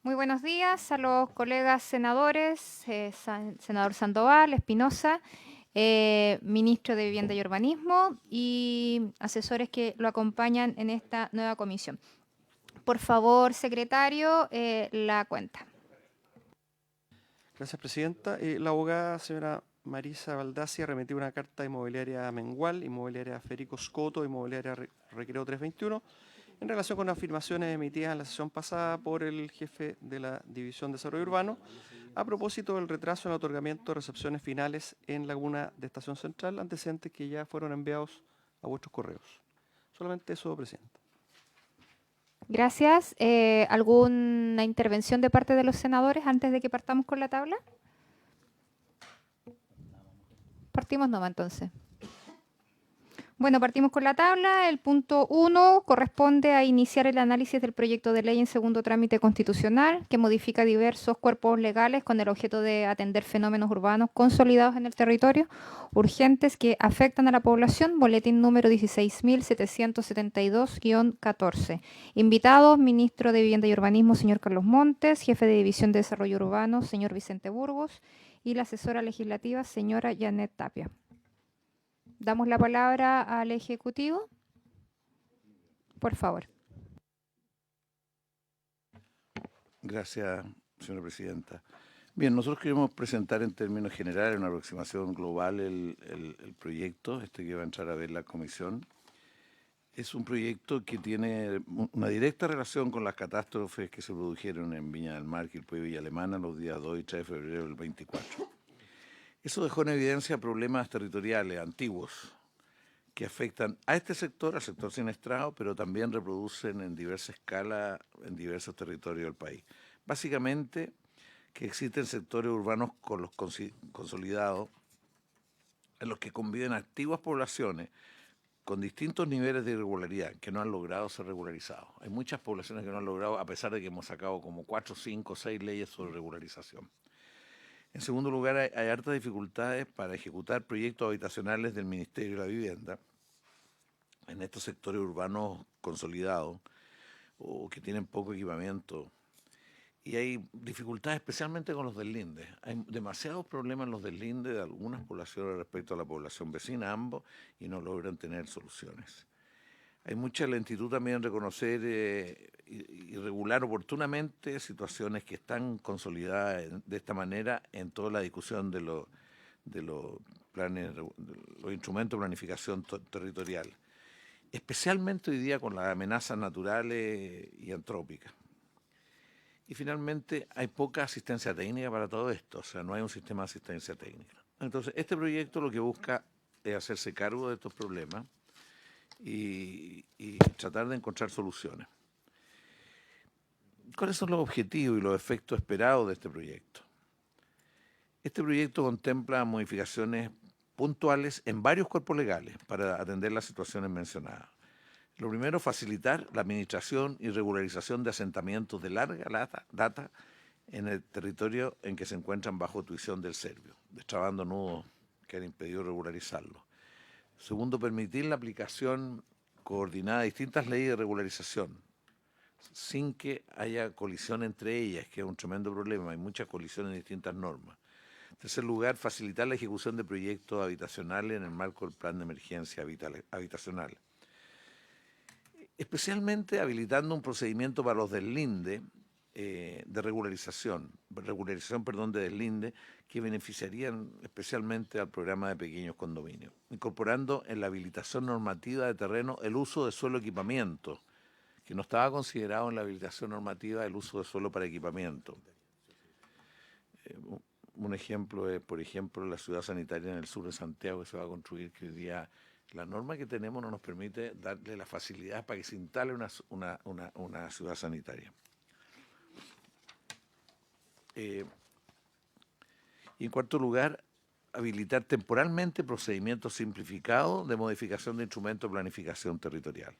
Muy buenos días a los colegas senadores, senador Sandoval, Espinosa, ministro de Vivienda y Urbanismo y asesores que lo acompañan en esta nueva comisión. Por favor, secretario, la cuenta. Gracias, presidenta. La abogada señora Marisa Baldacia remitió una carta a Inmobiliaria Mengual, Inmobiliaria Federico Scotto, Inmobiliaria Recreo 321, en relación con afirmaciones emitidas en la sesión pasada por el jefe de la División de Desarrollo Urbano a propósito del retraso en el otorgamiento de recepciones finales en Laguna de Estación Central, antecedentes que ya fueron enviados a vuestros correos. Solamente eso, presidenta. Gracias. ¿Alguna intervención de parte de los senadores antes de que partamos con la tabla? Partimos nomás entonces. Bueno, partimos con la tabla. El punto 1 corresponde a iniciar el análisis del proyecto de ley en segundo trámite constitucional que modifica diversos cuerpos legales con el objeto de atender fenómenos urbanos consolidados en el territorio, urgentes que afectan a la población, boletín número 16.772-14. Invitados, ministro de Vivienda y Urbanismo, señor Carlos Montes, jefe de División de Desarrollo Urbano, señor Vicente Burgos, y la asesora legislativa, señora Janet Tapia. Damos la palabra al Ejecutivo. Por favor. Gracias, señora presidenta. Bien, nosotros queremos presentar en términos generales, una aproximación global, el proyecto, que va a entrar a ver la comisión. Es un proyecto que tiene una directa relación con las catástrofes que se produjeron en Viña del Mar, Quilpué y Villa Alemana los días 2 y 3 de febrero del 24. Eso dejó en evidencia problemas territoriales antiguos que afectan a este sector, al sector siniestrado, pero también reproducen en diversa escala en diversos territorios del país. Básicamente, que existen sectores urbanos con los consolidados en los que conviven activas poblaciones con distintos niveles de irregularidad que no han logrado ser regularizados. Hay muchas poblaciones que no han logrado, a pesar de que hemos sacado como 4, 5, 6 leyes sobre regularización. En segundo lugar, hay hartas dificultades para ejecutar proyectos habitacionales del Ministerio de la Vivienda en estos sectores urbanos consolidados o que tienen poco equipamiento. Y hay dificultades especialmente con los deslinde. Hay demasiados problemas en los deslinde de algunas poblaciones respecto a la población vecina, ambos, y no logran tener soluciones. Hay mucha lentitud también en reconocer y regular oportunamente situaciones que están consolidadas de esta manera en toda la discusión de los planes, de los instrumentos de planificación territorial, especialmente hoy día con las amenazas naturales y antrópicas. Y finalmente hay poca asistencia técnica para todo esto, o sea, no hay un sistema de asistencia técnica. Entonces, este proyecto lo que busca es hacerse cargo de estos problemas y tratar de encontrar soluciones. ¿Cuáles son los objetivos y los efectos esperados de este proyecto? Este proyecto contempla modificaciones puntuales en varios cuerpos legales para atender las situaciones mencionadas. Lo primero, facilitar la administración y regularización de asentamientos de larga data en el territorio en que se encuentran bajo tuición del Servio, destrabando nudos que han impedido regularizarlo. Segundo, permitir la aplicación coordinada de distintas leyes de regularización, sin que haya colisión entre ellas, que es un tremendo problema. Hay muchas colisiones en distintas normas. En tercer lugar, facilitar la ejecución de proyectos habitacionales en el marco del Plan de Emergencia Habitacional. Especialmente habilitando un procedimiento para los deslinde de regularización de deslinde, que beneficiarían especialmente al programa de pequeños condominios, incorporando en la habilitación normativa de terreno el uso de suelo equipamiento, que no estaba considerado en la habilitación normativa el uso de suelo para equipamiento. Un ejemplo es, por ejemplo, la ciudad sanitaria en el sur de Santiago que se va a construir, que hoy día la norma que tenemos no nos permite darle la facilidad para que se instale una ciudad sanitaria. Y en cuarto lugar, habilitar temporalmente procedimientos simplificados de modificación de instrumentos de planificación territorial.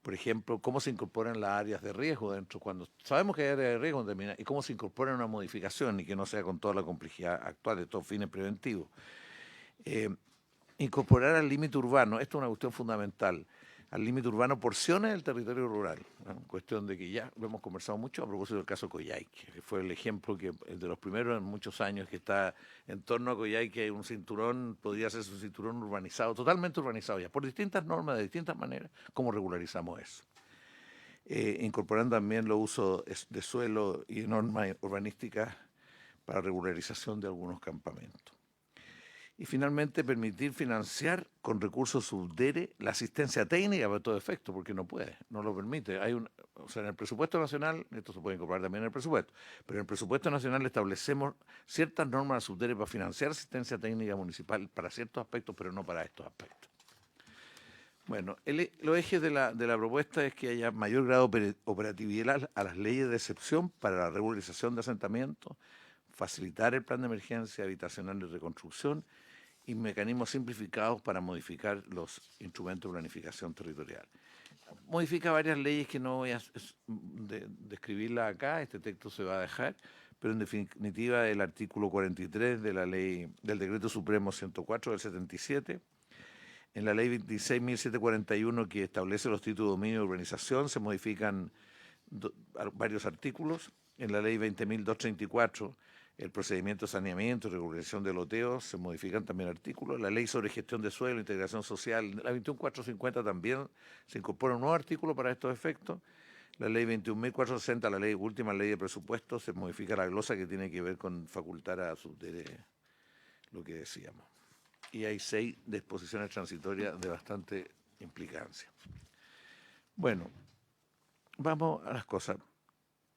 Por ejemplo, cómo se incorporan las áreas de riesgo dentro, cuando sabemos que hay áreas de riesgo, y cómo se incorpora una modificación y que no sea con toda la complejidad actual de estos fines preventivos. Incorporar al límite urbano, esto es una cuestión fundamental. al límite urbano porciones del territorio rural, ¿no? Cuestión de que ya lo hemos conversado mucho a propósito del caso Coyhaique, que fue el ejemplo que de los primeros en muchos años que está en torno a Coyhaique hay un cinturón, podría ser un cinturón urbanizado, totalmente urbanizado ya, por distintas normas, de distintas maneras, ¿cómo regularizamos eso? Incorporando también los usos de suelo y normas urbanísticas para regularización de algunos campamentos. Y finalmente permitir financiar con recursos subdere la asistencia técnica para todo efecto, porque no puede, no lo permite. O sea, en el presupuesto nacional, esto se puede incorporar también en el presupuesto, pero en el presupuesto nacional establecemos ciertas normas subdere para financiar asistencia técnica municipal para ciertos aspectos, pero no para estos aspectos. Bueno, los ejes de la propuesta es que haya mayor grado de operatividad a las leyes de excepción para la regularización de asentamientos, facilitar el plan de emergencia habitacional de reconstrucción y mecanismos simplificados para modificar los instrumentos de planificación territorial. Modifica varias leyes que no voy a describirlas acá, este texto se va a dejar, pero en definitiva el artículo 43 de la ley del Decreto Supremo 104 del 77, en la ley 26.741 que establece los títulos de dominio de urbanización se modifican varios artículos, en la ley 20.234 el procedimiento de saneamiento y regularización de loteos, se modifican también artículos. La ley sobre gestión de suelo, integración social, la 21.450 también se incorpora un nuevo artículo para estos efectos. La ley 21.460, la última ley de presupuesto, se modifica la glosa que tiene que ver con facultar a subdere lo que decíamos. Y hay 6 disposiciones transitorias de bastante implicancia. Bueno, vamos a las cosas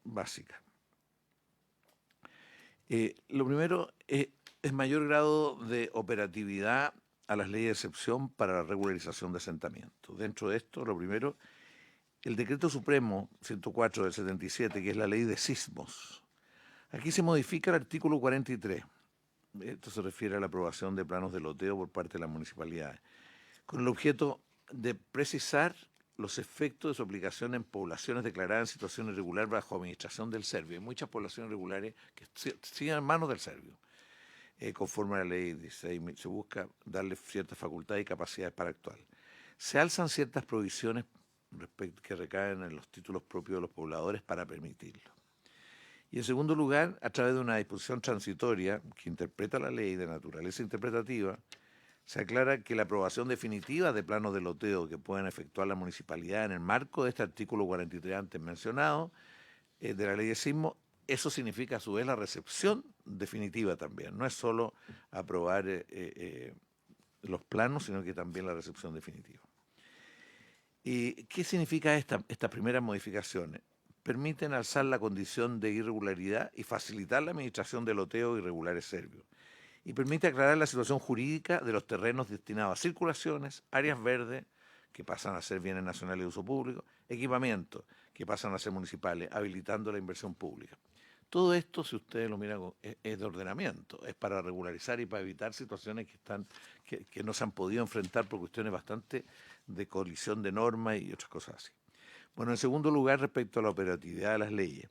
básicas. Lo primero es mayor grado de operatividad a las leyes de excepción para la regularización de asentamientos. Dentro de esto, lo primero, el Decreto Supremo 104 del 77, que es la ley de sismos. Aquí se modifica el artículo 43. Esto se refiere a la aprobación de planos de loteo por parte de las municipalidades, con el objeto de precisar los efectos de su aplicación en poblaciones declaradas en situación irregular bajo administración del Servio. Hay muchas poblaciones irregulares que siguen en manos del Servio. Conforme a la ley 16, se busca darle ciertas facultades y capacidades para actuar. Se alzan ciertas provisiones que recaen en los títulos propios de los pobladores para permitirlo. Y en segundo lugar, a través de una disposición transitoria que interpreta la ley de naturaleza interpretativa, se aclara que la aprobación definitiva de planos de loteo que puedan efectuar la municipalidad en el marco de este artículo 43 antes mencionado de la ley de sismo, eso significa a su vez la recepción definitiva también. No es solo aprobar los planos, sino que también la recepción definitiva. ¿Y qué significa estas primeras modificaciones? Permiten alzar la condición de irregularidad y facilitar la administración de loteos irregulares serbios. Y permite aclarar la situación jurídica de los terrenos destinados a circulaciones, áreas verdes, que pasan a ser bienes nacionales de uso público, equipamientos, que pasan a ser municipales, habilitando la inversión pública. Todo esto, si ustedes lo miran, es de ordenamiento, es para regularizar y para evitar situaciones que no se han podido enfrentar por cuestiones bastante de colisión de normas y otras cosas así. Bueno, en segundo lugar, respecto a la operatividad de las leyes,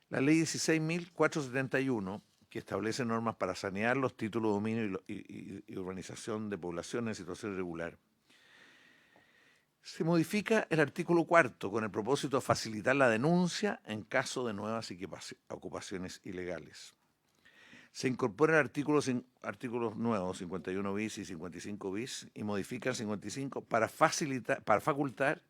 la ley 16.471, que establece normas para sanear los títulos de dominio y urbanización de población en situación irregular. Se modifica el artículo 4 con el propósito de facilitar la denuncia en caso de nuevas ocupaciones ilegales. Se incorporan artículos nuevos, 51 bis y 55 bis, y modifica el 55 para facultar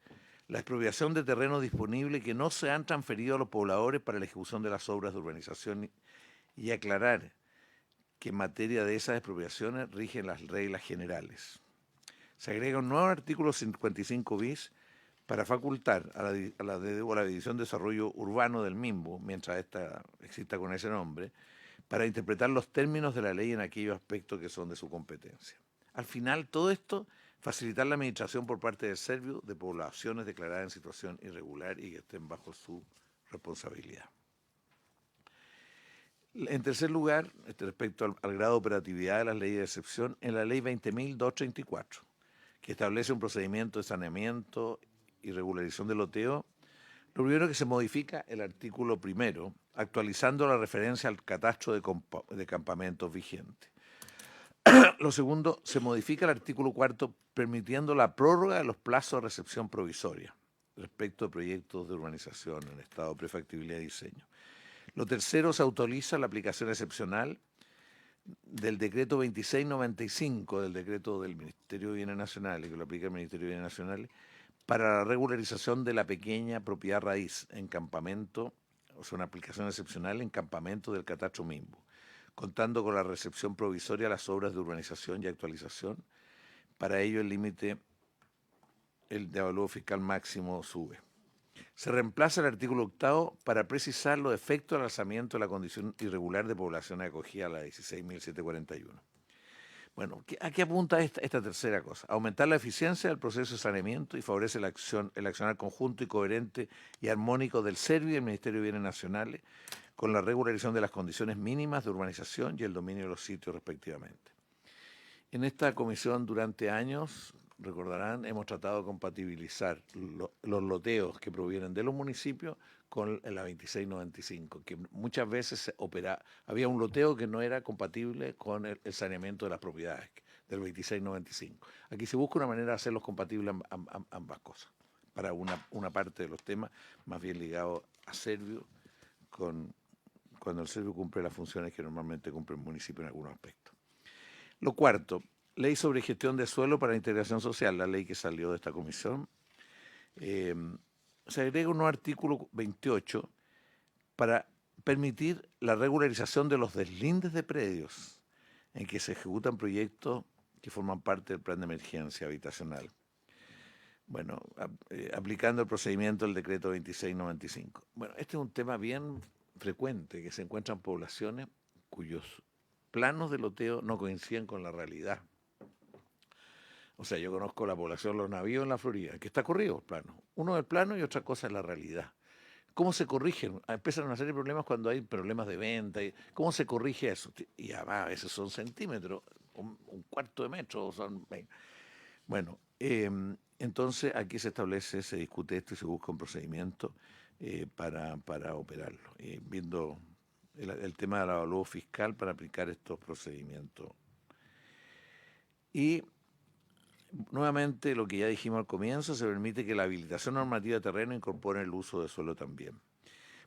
la expropiación de terrenos disponibles que no se han transferido a los pobladores para la ejecución de las obras de urbanización y aclarar que en materia de esas expropiaciones rigen las reglas generales. Se agrega un nuevo artículo 55 bis para facultar a la División de Desarrollo Urbano del MIMBU, mientras esta exista con ese nombre, para interpretar los términos de la ley en aquellos aspectos que son de su competencia. Al final, todo esto, facilitar la administración por parte del Servio de poblaciones declaradas en situación irregular y que estén bajo su responsabilidad. En tercer lugar, respecto al grado de operatividad de las leyes de excepción, en la ley 20.234, que establece un procedimiento de saneamiento y regularización de loteo, lo primero que se modifica el artículo primero, actualizando la referencia al catastro de campamentos vigente. Lo segundo, se modifica el artículo 4 permitiendo la prórroga de los plazos de recepción provisoria respecto de proyectos de urbanización en estado de prefactibilidad y diseño. Lo tercero, se autoriza la aplicación excepcional del decreto 2695, del decreto del Ministerio de Bienes Nacionales, que lo aplica el Ministerio de Bienes Nacionales, para la regularización de la pequeña propiedad raíz en campamento, o sea, una aplicación excepcional en campamento del catastro Mimbu, contando con la recepción provisoria a las obras de urbanización y actualización. Para ello el límite de avalúo fiscal máximo sube. Se reemplaza el artículo 8 para precisar los efectos del alzamiento de la condición irregular de población acogida a la 16.741. Bueno, ¿a qué apunta esta tercera cosa? Aumentar la eficiencia del proceso de saneamiento y favorece el accionar conjunto y coherente y armónico del SERBI y del Ministerio de Bienes Nacionales con la regularización de las condiciones mínimas de urbanización y el dominio de los sitios respectivamente. En esta comisión durante años, recordarán, hemos tratado de compatibilizar los loteos que provienen de los municipios con la 2695, que muchas veces había un loteo que no era compatible con el saneamiento de las propiedades del 2695. Aquí se busca una manera de hacerlos compatibles ambas cosas, para una parte de los temas más bien ligados a Servio, cuando el Servio cumple las funciones que normalmente cumple el municipio en algunos aspectos. Lo cuarto, ley sobre gestión de suelo para la integración social, la ley que salió de esta comisión. Se agrega un nuevo artículo 28 para permitir la regularización de los deslindes de predios en que se ejecutan proyectos que forman parte del plan de emergencia habitacional. Bueno, aplicando el procedimiento del decreto 2695. Bueno, este es un tema bien frecuente, que se encuentran poblaciones cuyos planos de loteo no coinciden con la realidad. O sea, yo conozco la población de Los Navíos en la Florida, que está corrido el plano. Uno es el plano y otra cosa es la realidad. ¿Cómo se corrigen? Empiezan una serie de problemas cuando hay problemas de venta. ¿Cómo se corrige eso? Y además a veces son centímetros, un cuarto de metro. Bueno, entonces aquí se establece, se discute esto y se busca un procedimiento para operarlo, viendo el tema del avalúo fiscal para aplicar estos procedimientos. Y nuevamente, lo que ya dijimos al comienzo, se permite que la habilitación normativa de terreno incorpore el uso de suelo también.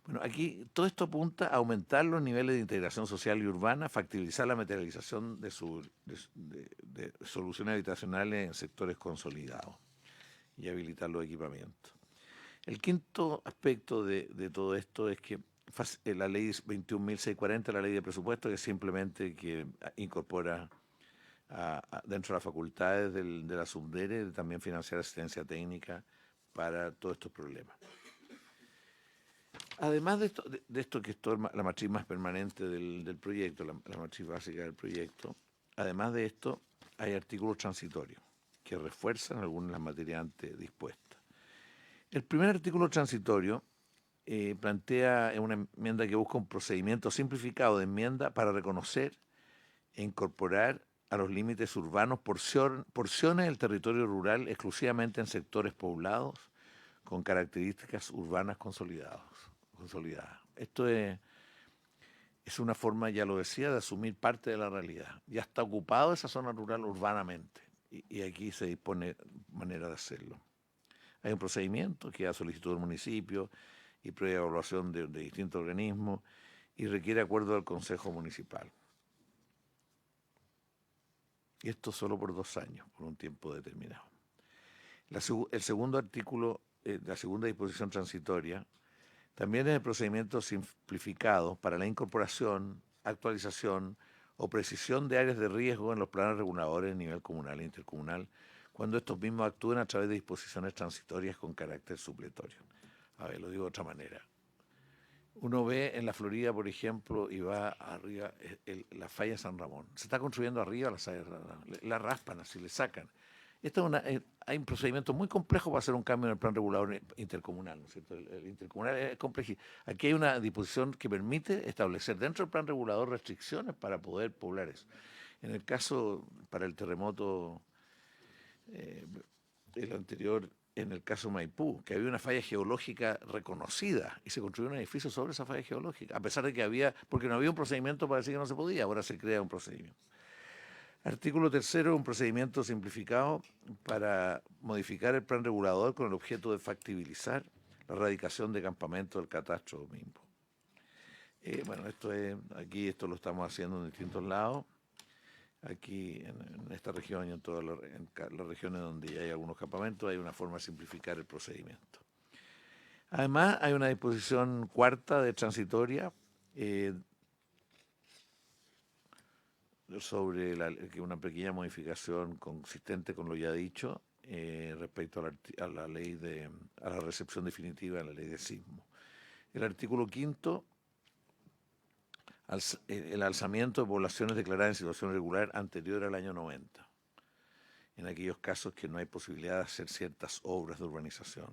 Bueno, aquí todo esto apunta a aumentar los niveles de integración social y urbana, factibilizar la materialización de soluciones habitacionales en sectores consolidados y habilitar los equipamientos. El quinto aspecto de todo esto es que la ley 21.640, la ley de presupuesto, que simplemente que incorpora dentro de las facultades de la Subdere también financiar asistencia técnica para todos estos problemas. Además de esto que es la matriz más permanente del proyecto, la matriz básica del proyecto, además de esto hay artículos transitorios que refuerzan algunas de las materias antes dispuestas. El primer artículo transitorio plantea una enmienda que busca un procedimiento simplificado de enmienda para reconocer e incorporar a los límites urbanos porciones del territorio rural exclusivamente en sectores poblados con características urbanas consolidadas. Esto es una forma, ya lo decía, de asumir parte de la realidad. Ya está ocupado esa zona rural urbanamente y aquí se dispone manera de hacerlo. Hay un procedimiento que da solicitud del municipio y previa evaluación de distintos organismos y requiere acuerdo del Consejo Municipal. Y esto solo por 2 años, por un tiempo determinado. El segundo artículo, la segunda disposición transitoria, también es el procedimiento simplificado para la incorporación, actualización o precisión de áreas de riesgo en los planes reguladores a nivel comunal e intercomunal, cuando estos mismos actúen a través de disposiciones transitorias con carácter supletorio. A ver, lo digo de otra manera. Uno ve en la Florida, por ejemplo, y va arriba la falla de San Ramón. Se está construyendo arriba la raspan, así le sacan. Hay un procedimiento muy complejo para hacer un cambio en el plan regulador intercomunal, ¿no es cierto? El intercomunal es complejo. Aquí hay una disposición que permite establecer dentro del plan regulador restricciones para poder poblar eso. En el caso, para el terremoto, el anterior, en el caso Maipú, que había una falla geológica reconocida y se construyó un edificio sobre esa falla geológica, a pesar de que porque no había un procedimiento para decir que no se podía, ahora se crea un procedimiento. Artículo 3º, un procedimiento simplificado para modificar el plan regulador con el objeto de factibilizar la erradicación de campamentos del catastro mismo. Bueno, esto lo estamos haciendo en distintos lados, aquí en esta región y en todas las regiones donde ya hay algunos campamentos, hay una forma de simplificar el procedimiento. Además, hay una disposición cuarta de transitoria sobre una pequeña modificación consistente con lo ya dicho respecto a la recepción definitiva de la ley de sismo. El artículo 5º, el alzamiento de poblaciones declaradas en situación regular anterior al año 90, en aquellos casos que no hay posibilidad de hacer ciertas obras de urbanización.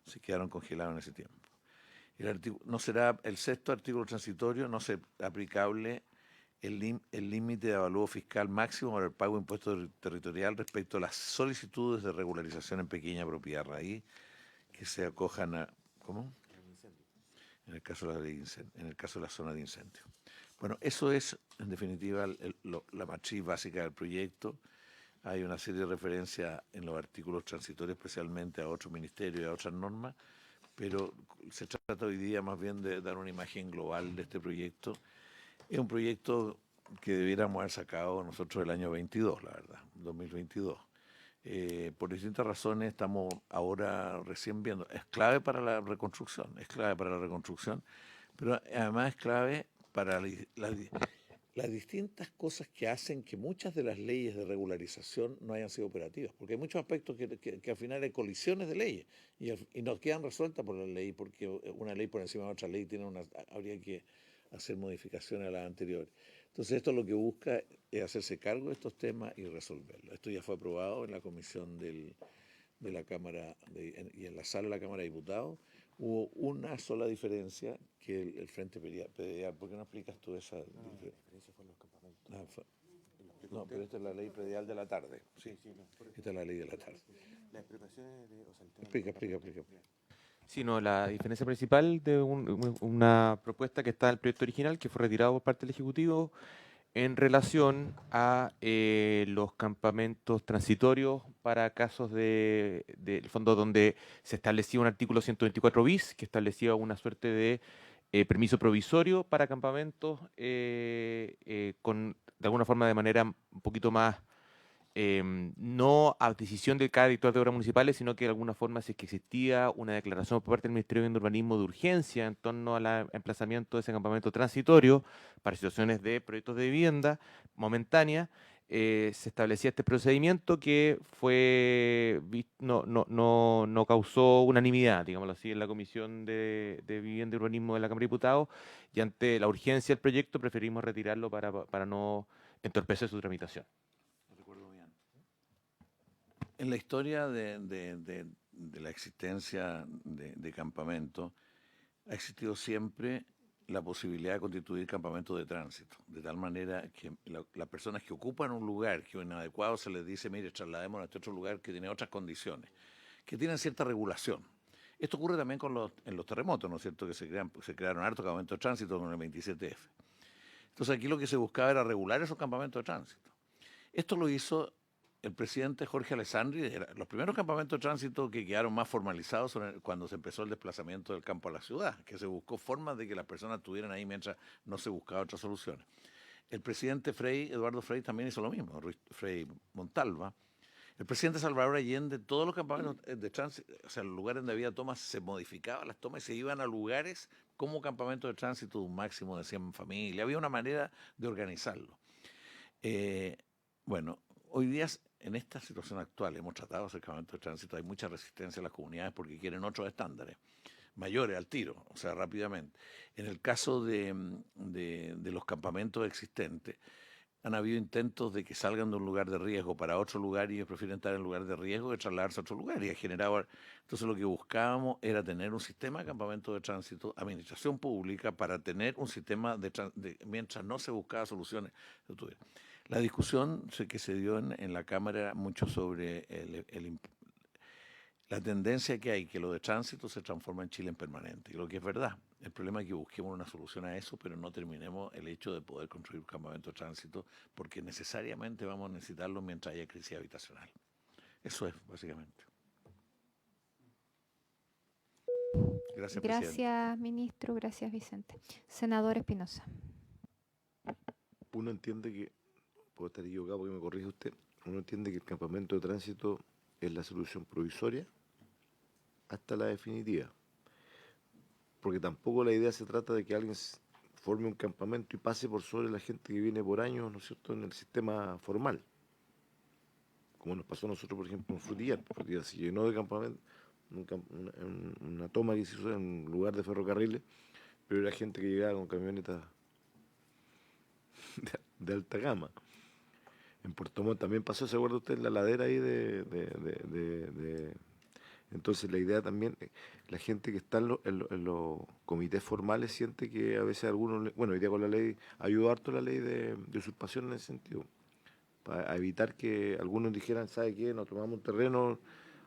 Se quedaron congelados en ese tiempo. El sexto artículo transitorio no será aplicable el límite de avalúo fiscal máximo para el pago de impuestos territorial respecto a las solicitudes de regularización en pequeña propiedad raíz que se acojan a... ¿Cómo? En el caso de la zona de incendio. Bueno, eso es, en definitiva, la matriz básica del proyecto. Hay una serie de referencias en los artículos transitorios, especialmente a otros ministerios y a otras normas, pero se trata hoy día más bien de dar una imagen global de este proyecto. Es un proyecto que debiéramos haber sacado nosotros el año 22, la verdad, 2022. Por distintas razones estamos ahora recién viendo. Es clave para la reconstrucción, pero además es clave para las distintas cosas que hacen que muchas de las leyes de regularización no hayan sido operativas, porque hay muchos aspectos que al final hay colisiones de leyes y no quedan resueltas por la ley, porque una ley por encima de otra ley habría que hacer modificaciones a las anteriores. Entonces esto lo que busca es hacerse cargo de estos temas y resolverlos. Esto ya fue aprobado en la comisión de la Cámara y en la sala de la Cámara de Diputados. Hubo una sola diferencia, que el Frente Predial. ¿Por qué no explicas tú esa diferencia? La diferencia fue en los campamentos. No, pero esta es la ley predial de la tarde. Sí, esta es la ley de la tarde. Las explicaciones Explica. Sí, no, la diferencia principal de una propuesta que está en el proyecto original, que fue retirado por parte del Ejecutivo, en relación a los campamentos transitorios para casos del fondo donde se establecía un artículo 124 bis, que establecía una suerte de permiso provisorio para campamentos de alguna forma de manera un poquito más no a decisión de cada director de obras municipales, sino que de alguna forma si es que existía una declaración por parte del Ministerio de Urbanismo de urgencia en torno al emplazamiento de ese campamento transitorio para situaciones de proyectos de vivienda momentánea, se establecía este procedimiento que no causó unanimidad, digámoslo así, en la Comisión de Vivienda y Urbanismo de la Cámara de Diputados, y ante la urgencia del proyecto preferimos retirarlo para no entorpecer su tramitación. En la historia de la existencia de campamentos, ha existido siempre la posibilidad de constituir campamentos de tránsito, de tal manera que las personas que ocupan un lugar que es inadecuado se les dice, mire, trasladémonos a este otro lugar que tiene otras condiciones, que tienen cierta regulación. Esto ocurre también en los terremotos, ¿no es cierto?, que se crearon hartos campamentos de tránsito con el 27F. Entonces aquí lo que se buscaba era regular esos campamentos de tránsito. Esto lo hizo el presidente Jorge Alessandri. Los primeros campamentos de tránsito que quedaron más formalizados son cuando se empezó el desplazamiento del campo a la ciudad, que se buscó formas de que las personas estuvieran ahí mientras no se buscaban otras soluciones. El presidente Eduardo Frei, también hizo lo mismo, Frei Montalva. El presidente Salvador Allende, todos los campamentos de tránsito, o sea, los lugares donde había tomas, se modificaban las tomas y se iban a lugares como campamentos de tránsito de un máximo de 100 familias. Había una manera de organizarlo. Bueno, hoy día, en esta situación actual, hemos tratado de hacer campamentos de tránsito, hay mucha resistencia en las comunidades porque quieren otros estándares, mayores al tiro, o sea, rápidamente. En el caso de los campamentos existentes, han habido intentos de que salgan de un lugar de riesgo para otro lugar y ellos prefieren estar en lugar de riesgo que trasladarse a otro lugar. Y ha generado... Entonces lo que buscábamos era tener un sistema de campamento de tránsito, administración pública, para tener un sistema mientras no se buscaba soluciones. La discusión que se dio en la Cámara era mucho sobre la tendencia que hay, que lo de tránsito se transforma en Chile en permanente, y lo que es verdad. El problema es que busquemos una solución a eso, pero no terminemos el hecho de poder construir un campamento de tránsito, porque necesariamente vamos a necesitarlo mientras haya crisis habitacional. Eso es, básicamente. Gracias, presidente. Gracias, ministro. Gracias, Vicente. Senador Espinosa. Uno entiende que, puedo estar equivocado porque me corrige usted, uno entiende que el campamento de tránsito es la solución provisoria hasta la definitiva. Porque tampoco la idea se trata de que alguien forme un campamento y pase por sobre la gente que viene por años, ¿no es cierto?, en el sistema formal. Como nos pasó a nosotros, por ejemplo, en Frutillar. Frutillar se llenó de campamentos, una toma que se hizo en lugar de ferrocarriles, pero era gente que llegaba con camionetas de alta gama. En Puerto Montt también pasó, ¿se acuerda usted? En la ladera ahí Entonces la idea también, la gente que está en los comités formales siente que a veces algunos, bueno, hoy día con la ley, ayudó harto la ley de usurpación en ese sentido, para evitar que algunos dijeran, ¿sabe qué? Nos tomamos un terreno,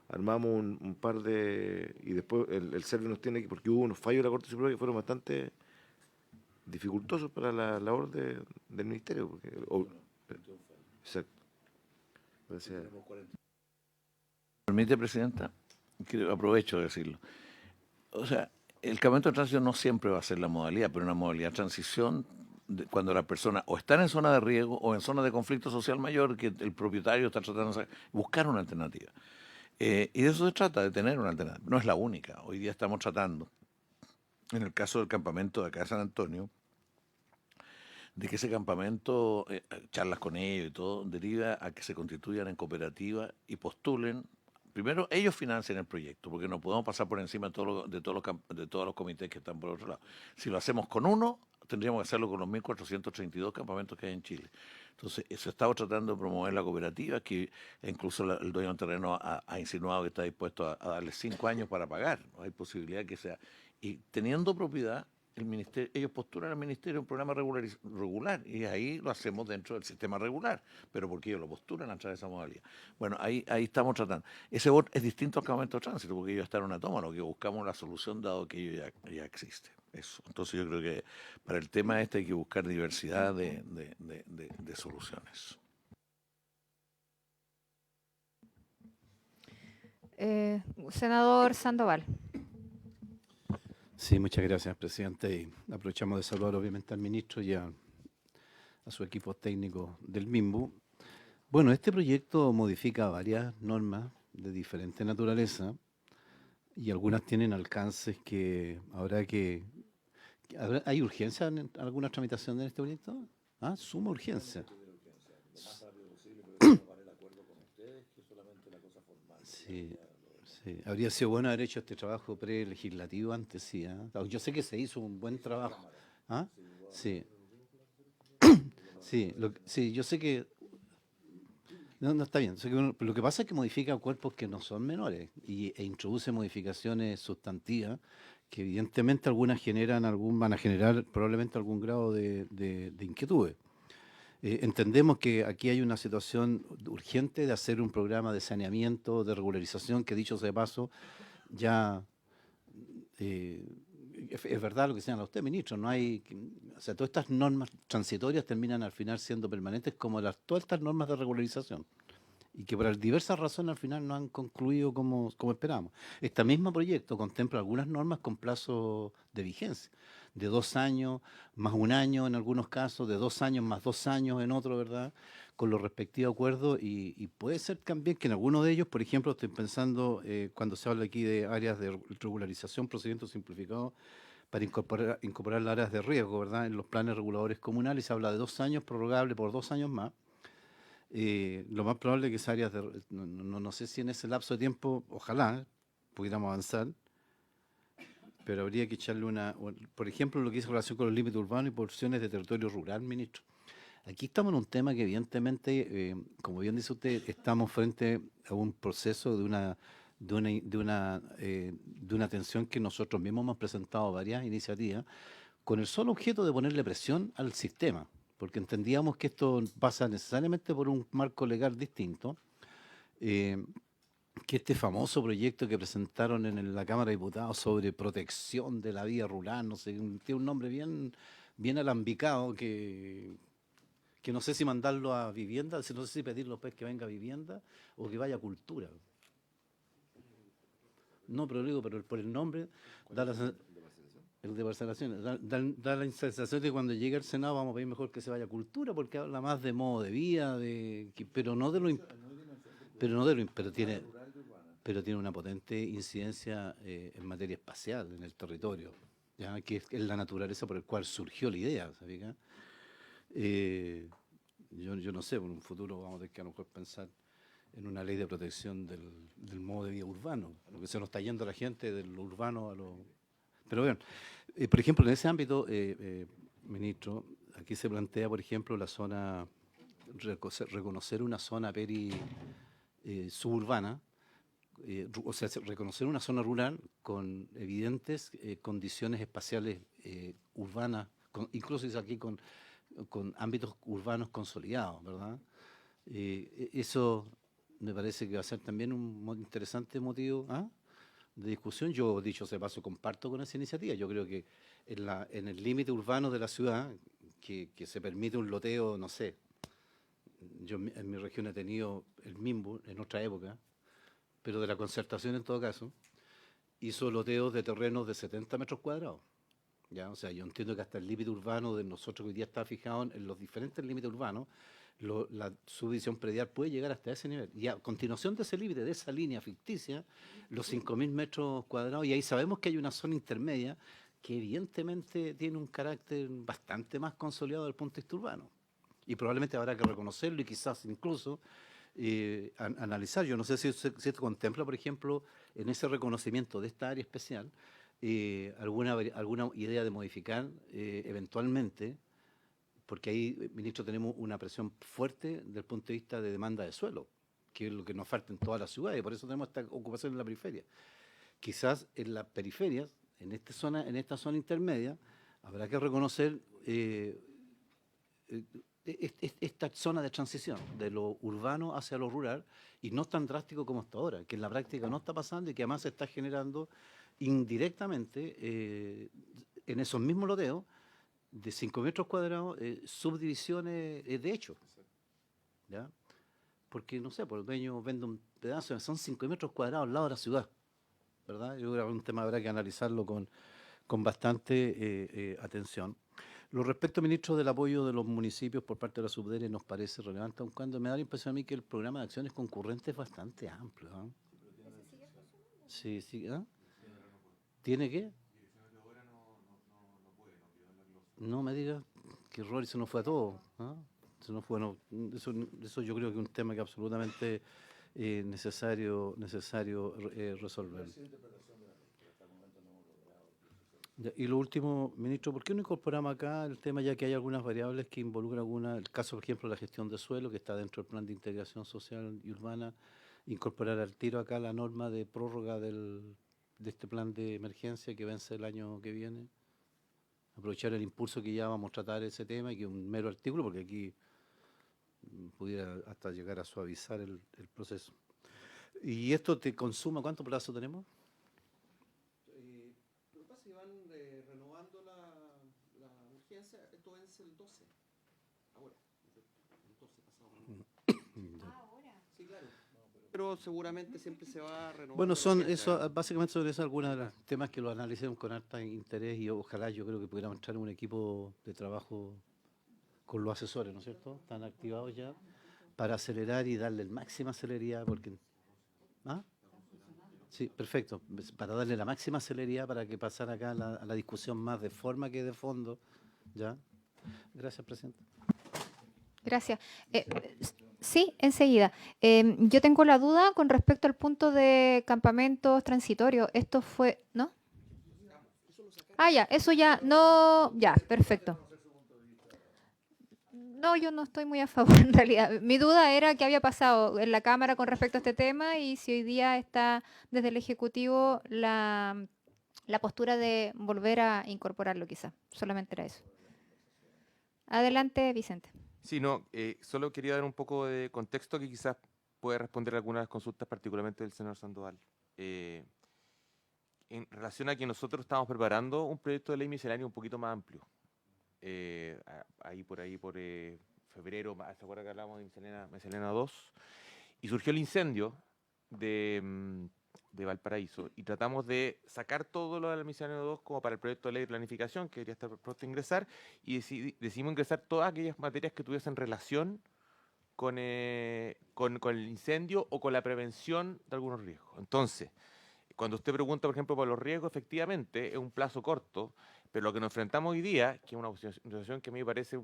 armamos un par de... y después el SERVE nos tiene que... porque hubo unos fallos de la Corte Suprema que fueron bastante dificultosos para la labor del Ministerio. Porque, exacto. Gracias. ¿Permite, Presidenta? Aprovecho de decirlo. O sea, el campamento de tránsito no siempre va a ser la modalidad, pero una modalidad de transición cuando las personas o están en zona de riesgo o en zona de conflicto social mayor, que el propietario está tratando de buscar una alternativa. Y de eso se trata, de tener una alternativa. No es la única. Hoy día estamos tratando, en el caso del campamento de acá de San Antonio, de que ese campamento, charlas con ellos y todo, deriva a que se constituyan en cooperativa y postulen. Primero, ellos financian el proyecto, porque no podemos pasar por encima de todos los comités que están por otro lado. Si lo hacemos con uno, tendríamos que hacerlo con los 1.432 campamentos que hay en Chile. Entonces, se estaba tratando de promover la cooperativa, que incluso el dueño del terreno ha insinuado que está dispuesto a darle 5 años para pagar. No hay posibilidad que sea. Y teniendo propiedad, el ministerio, ellos postulan al ministerio un programa regular, y ahí lo hacemos dentro del sistema regular, pero porque ellos lo postulan a través de esa modalidad. Bueno, ahí estamos tratando. Ese voto es distinto al campamento de tránsito, porque ellos están en una toma, lo que buscamos la solución dado que ello ya existe. Eso. Entonces yo creo que para el tema este hay que buscar diversidad de soluciones. Senador Sandoval. Sí, muchas gracias, presidente. Y aprovechamos de saludar obviamente al ministro y a su equipo técnico del MIMBU. Bueno, este proyecto modifica varias normas de diferente naturaleza y algunas tienen alcances que habrá que... ¿Hay urgencia en alguna tramitación de este proyecto? ¿Ah? Suma urgencia. Sí. Sí, habría sido bueno haber hecho este trabajo pre-legislativo antes, sí. Yo sé que se hizo un buen trabajo. ¿Ah? Sí. Sí, yo sé que... No, está bien. Lo que pasa es que modifica cuerpos que no son menores e introduce modificaciones sustantivas que evidentemente algunas van a generar probablemente algún grado de inquietudes. Entendemos que aquí hay una situación urgente de hacer un programa de saneamiento, de regularización, que dicho sea de paso, ya es verdad lo que señala usted, ministro, no hay, o sea, todas estas normas transitorias terminan al final siendo permanentes como todas estas normas de regularización, y que por diversas razones al final no han concluido como esperábamos. Este mismo proyecto contempla algunas normas con plazo de vigencia, de 2 años, más 1 año en algunos casos, de 2 años más 2 años en otros, ¿verdad?, con los respectivos acuerdos, y puede ser también que en alguno de ellos, por ejemplo, estoy pensando cuando se habla aquí de áreas de regularización, procedimientos simplificados para incorporar las áreas de riesgo, ¿verdad?, en los planes reguladores comunales, se habla de 2 años, prorrogable por 2 años más. Lo más probable es que esas áreas, no sé si en ese lapso de tiempo, ojalá pudiéramos avanzar, pero habría que echarle por ejemplo, lo que dice relación con los límites urbanos y porciones de territorio rural, ministro. Aquí estamos en un tema que evidentemente, como bien dice usted, estamos frente a un proceso de una tensión que nosotros mismos hemos presentado varias iniciativas con el solo objeto de ponerle presión al sistema, porque entendíamos que esto pasa necesariamente por un marco legal distinto. que este famoso proyecto que presentaron en la Cámara de Diputados sobre protección de la vía rural, no sé, tiene un nombre bien alambicado que no sé si mandarlo a vivienda, no sé si pedirlo pues que venga a vivienda o que vaya a cultura. No, pero digo, pero por el nombre, da el de parcelación, da la sensación de que cuando llegue al Senado vamos a pedir mejor que se vaya a cultura, porque habla más de modo de vida, pero no de lo pero tiene una potente incidencia en materia espacial, en el territorio, ¿ya? Que es la naturaleza por el cual surgió la idea, ¿sabes? Yo no sé, en un futuro vamos a tener que a lo mejor pensar en una ley de protección del modo de vida urbano, porque se nos está yendo la gente del urbano a lo... Pero bueno, por ejemplo, en ese ámbito, ministro, aquí se plantea, por ejemplo, la zona, reconocer una zona suburbana, o sea, reconocer una zona rural con evidentes condiciones espaciales urbanas, incluso aquí con ámbitos urbanos consolidados, ¿verdad? Eso me parece que va a ser también un interesante motivo de discusión. Yo, dicho sea de paso, comparto con esa iniciativa. Yo creo que en el límite urbano de la ciudad, que se permite un loteo, no sé, yo en mi región he tenido el MIMBU en otra época, pero de la concertación en todo caso, hizo loteos de terrenos de 70 metros cuadrados. ¿Ya? O sea, yo entiendo que hasta el límite urbano de nosotros hoy día está fijado en los diferentes límites urbanos, la subdivisión predial puede llegar hasta ese nivel. Y a continuación de ese límite, de esa línea ficticia, los 5.000 metros cuadrados, y ahí sabemos que hay una zona intermedia que evidentemente tiene un carácter bastante más consolidado desde el punto de vista urbano. Y probablemente habrá que reconocerlo y quizás incluso analizar. Yo no sé si esto contempla, por ejemplo, en ese reconocimiento de esta área especial, alguna idea de modificar eventualmente, porque ahí, ministro, tenemos una presión fuerte desde el punto de vista de demanda de suelo, que es lo que nos falta en todas las ciudades, y por eso tenemos esta ocupación en la periferia. Quizás en las periferias, en esta zona intermedia, habrá que reconocer esta zona de transición de lo urbano hacia lo rural, y no tan drástico como hasta ahora, que en la práctica no está pasando y que además se está generando indirectamente en esos mismos loteos de 5 metros cuadrados, subdivisiones de hecho. ¿Ya? Porque, no sé, por el dueño vende un pedazo, son 5 metros cuadrados al lado de la ciudad, ¿verdad? Yo creo que es un tema que habrá que analizarlo con bastante atención. Lo respecto, ministro, del apoyo de los municipios por parte de la Subdere nos parece relevante, aun cuando me da la impresión a mí que el programa de acciones concurrentes es bastante amplio. Sí, sí. ¿Tiene qué? No me diga que Rory se nos fue a todo. Se nos fue, no, eso yo creo que es un tema que absolutamente necesario resolver. Y lo último, ministro, ¿por qué no incorporamos acá el tema, ya que hay algunas variables que involucran el caso, por ejemplo, la gestión de suelo, que está dentro del plan de integración social y urbana, incorporar al tiro acá la norma de prórroga de este plan de emergencia que vence el año que viene? Aprovechar el impulso que ya vamos a tratar ese tema y que es un mero artículo, porque aquí pudiera hasta llegar a suavizar el proceso. ¿Y esto te consuma? ¿Cuánto plazo tenemos? Lo que pasa es que van renovando la urgencia. Esto vence el 12. Ahora. El 12 pasado. Ahora. Sí, claro. Pero seguramente siempre se va renovando. Bueno, básicamente son esos algunos de los temas que lo analicemos con harto interés, y ojalá yo creo que pudiéramos entrar en un equipo de trabajo con los asesores, ¿no es cierto? Están activados ya para acelerar y darle la máxima celeridad, porque... Sí, perfecto. Para darle la máxima celeridad para que pasara acá a la discusión más de forma que de fondo. ¿Ya? Gracias, presidente. Gracias. Sí, enseguida. Yo tengo la duda con respecto al punto de campamentos transitorios. Esto fue, ¿no? Ya, eso ya, no, ya, perfecto. No, yo no estoy muy a favor en realidad. Mi duda era qué había pasado en la Cámara con respecto a este tema y si hoy día está desde el Ejecutivo la postura de volver a incorporarlo quizá. Solamente era eso. Adelante, Vicente. Sí, no, solo quería dar un poco de contexto que quizás puede responder algunas de las consultas, particularmente del senador Sandoval. En relación a que nosotros estamos preparando un proyecto de ley misceláneo un poquito más amplio. Por febrero, ¿se acuerda que hablamos de miscelánea 2? Y surgió el incendio de Valparaíso y tratamos de sacar todo lo de la miscelánea 2 como para el proyecto de ley de planificación que debería estar pronto a ingresar, y decidimos ingresar todas aquellas materias que tuviesen relación con el incendio o con la prevención de algunos riesgos. Entonces, cuando usted pregunta, por ejemplo, por los riesgos, efectivamente es un plazo corto, pero lo que nos enfrentamos hoy día, que es una situación que a mí me parece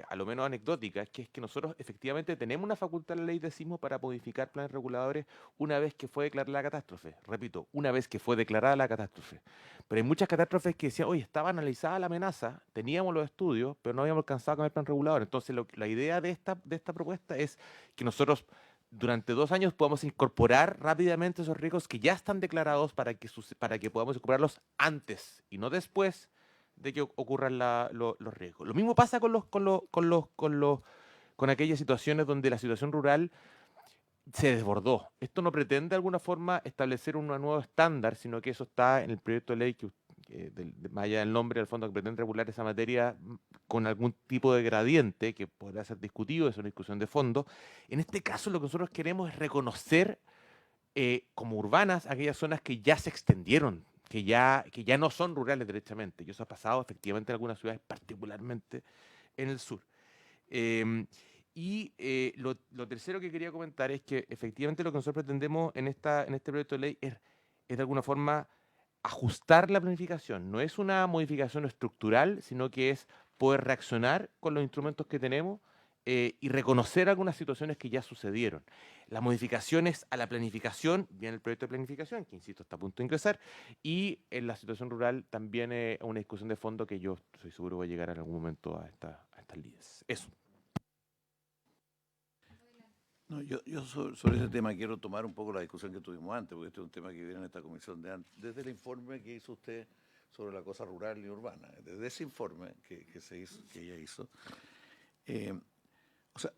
a lo menos anecdótica, es que nosotros efectivamente tenemos una facultad en la ley de sismo para modificar planes reguladores una vez que fue declarada la catástrofe. Repito, una vez que fue declarada la catástrofe. Pero hay muchas catástrofes que decían, oye, estaba analizada la amenaza, teníamos los estudios, pero no habíamos alcanzado con el plan regulador. Entonces, la idea de esta propuesta es que nosotros durante 2 años podamos incorporar rápidamente esos riesgos que ya están declarados para que podamos incorporarlos antes y no después de que ocurran los riesgos. Lo mismo pasa con aquellas situaciones donde la situación rural se desbordó. Esto no pretende de alguna forma establecer un nuevo estándar, sino que eso está en el proyecto de ley más allá del nombre, del fondo, que pretende regular esa materia con algún tipo de gradiente que podrá ser discutido, es una discusión de fondo. En este caso, lo que nosotros queremos es reconocer como urbanas aquellas zonas que ya se extendieron, que ya no son rurales derechamente. Y eso ha pasado efectivamente en algunas ciudades, particularmente en el sur. Lo tercero que quería comentar es que efectivamente lo que nosotros pretendemos en este proyecto de ley es de alguna forma ajustar la planificación. No es una modificación estructural, sino que es poder reaccionar con los instrumentos que tenemos y reconocer algunas situaciones que ya sucedieron. Las modificaciones a la planificación, viene el proyecto de planificación, que insisto, está a punto de ingresar, y en la situación rural también es una discusión de fondo que yo estoy seguro va a llegar en algún momento a estas líderes. Eso. No, yo sobre ese tema quiero tomar un poco la discusión que tuvimos antes, porque este es un tema que viene en esta comisión de antes, desde el informe que hizo usted sobre la cosa rural y urbana, desde ese informe que ella hizo. O sea,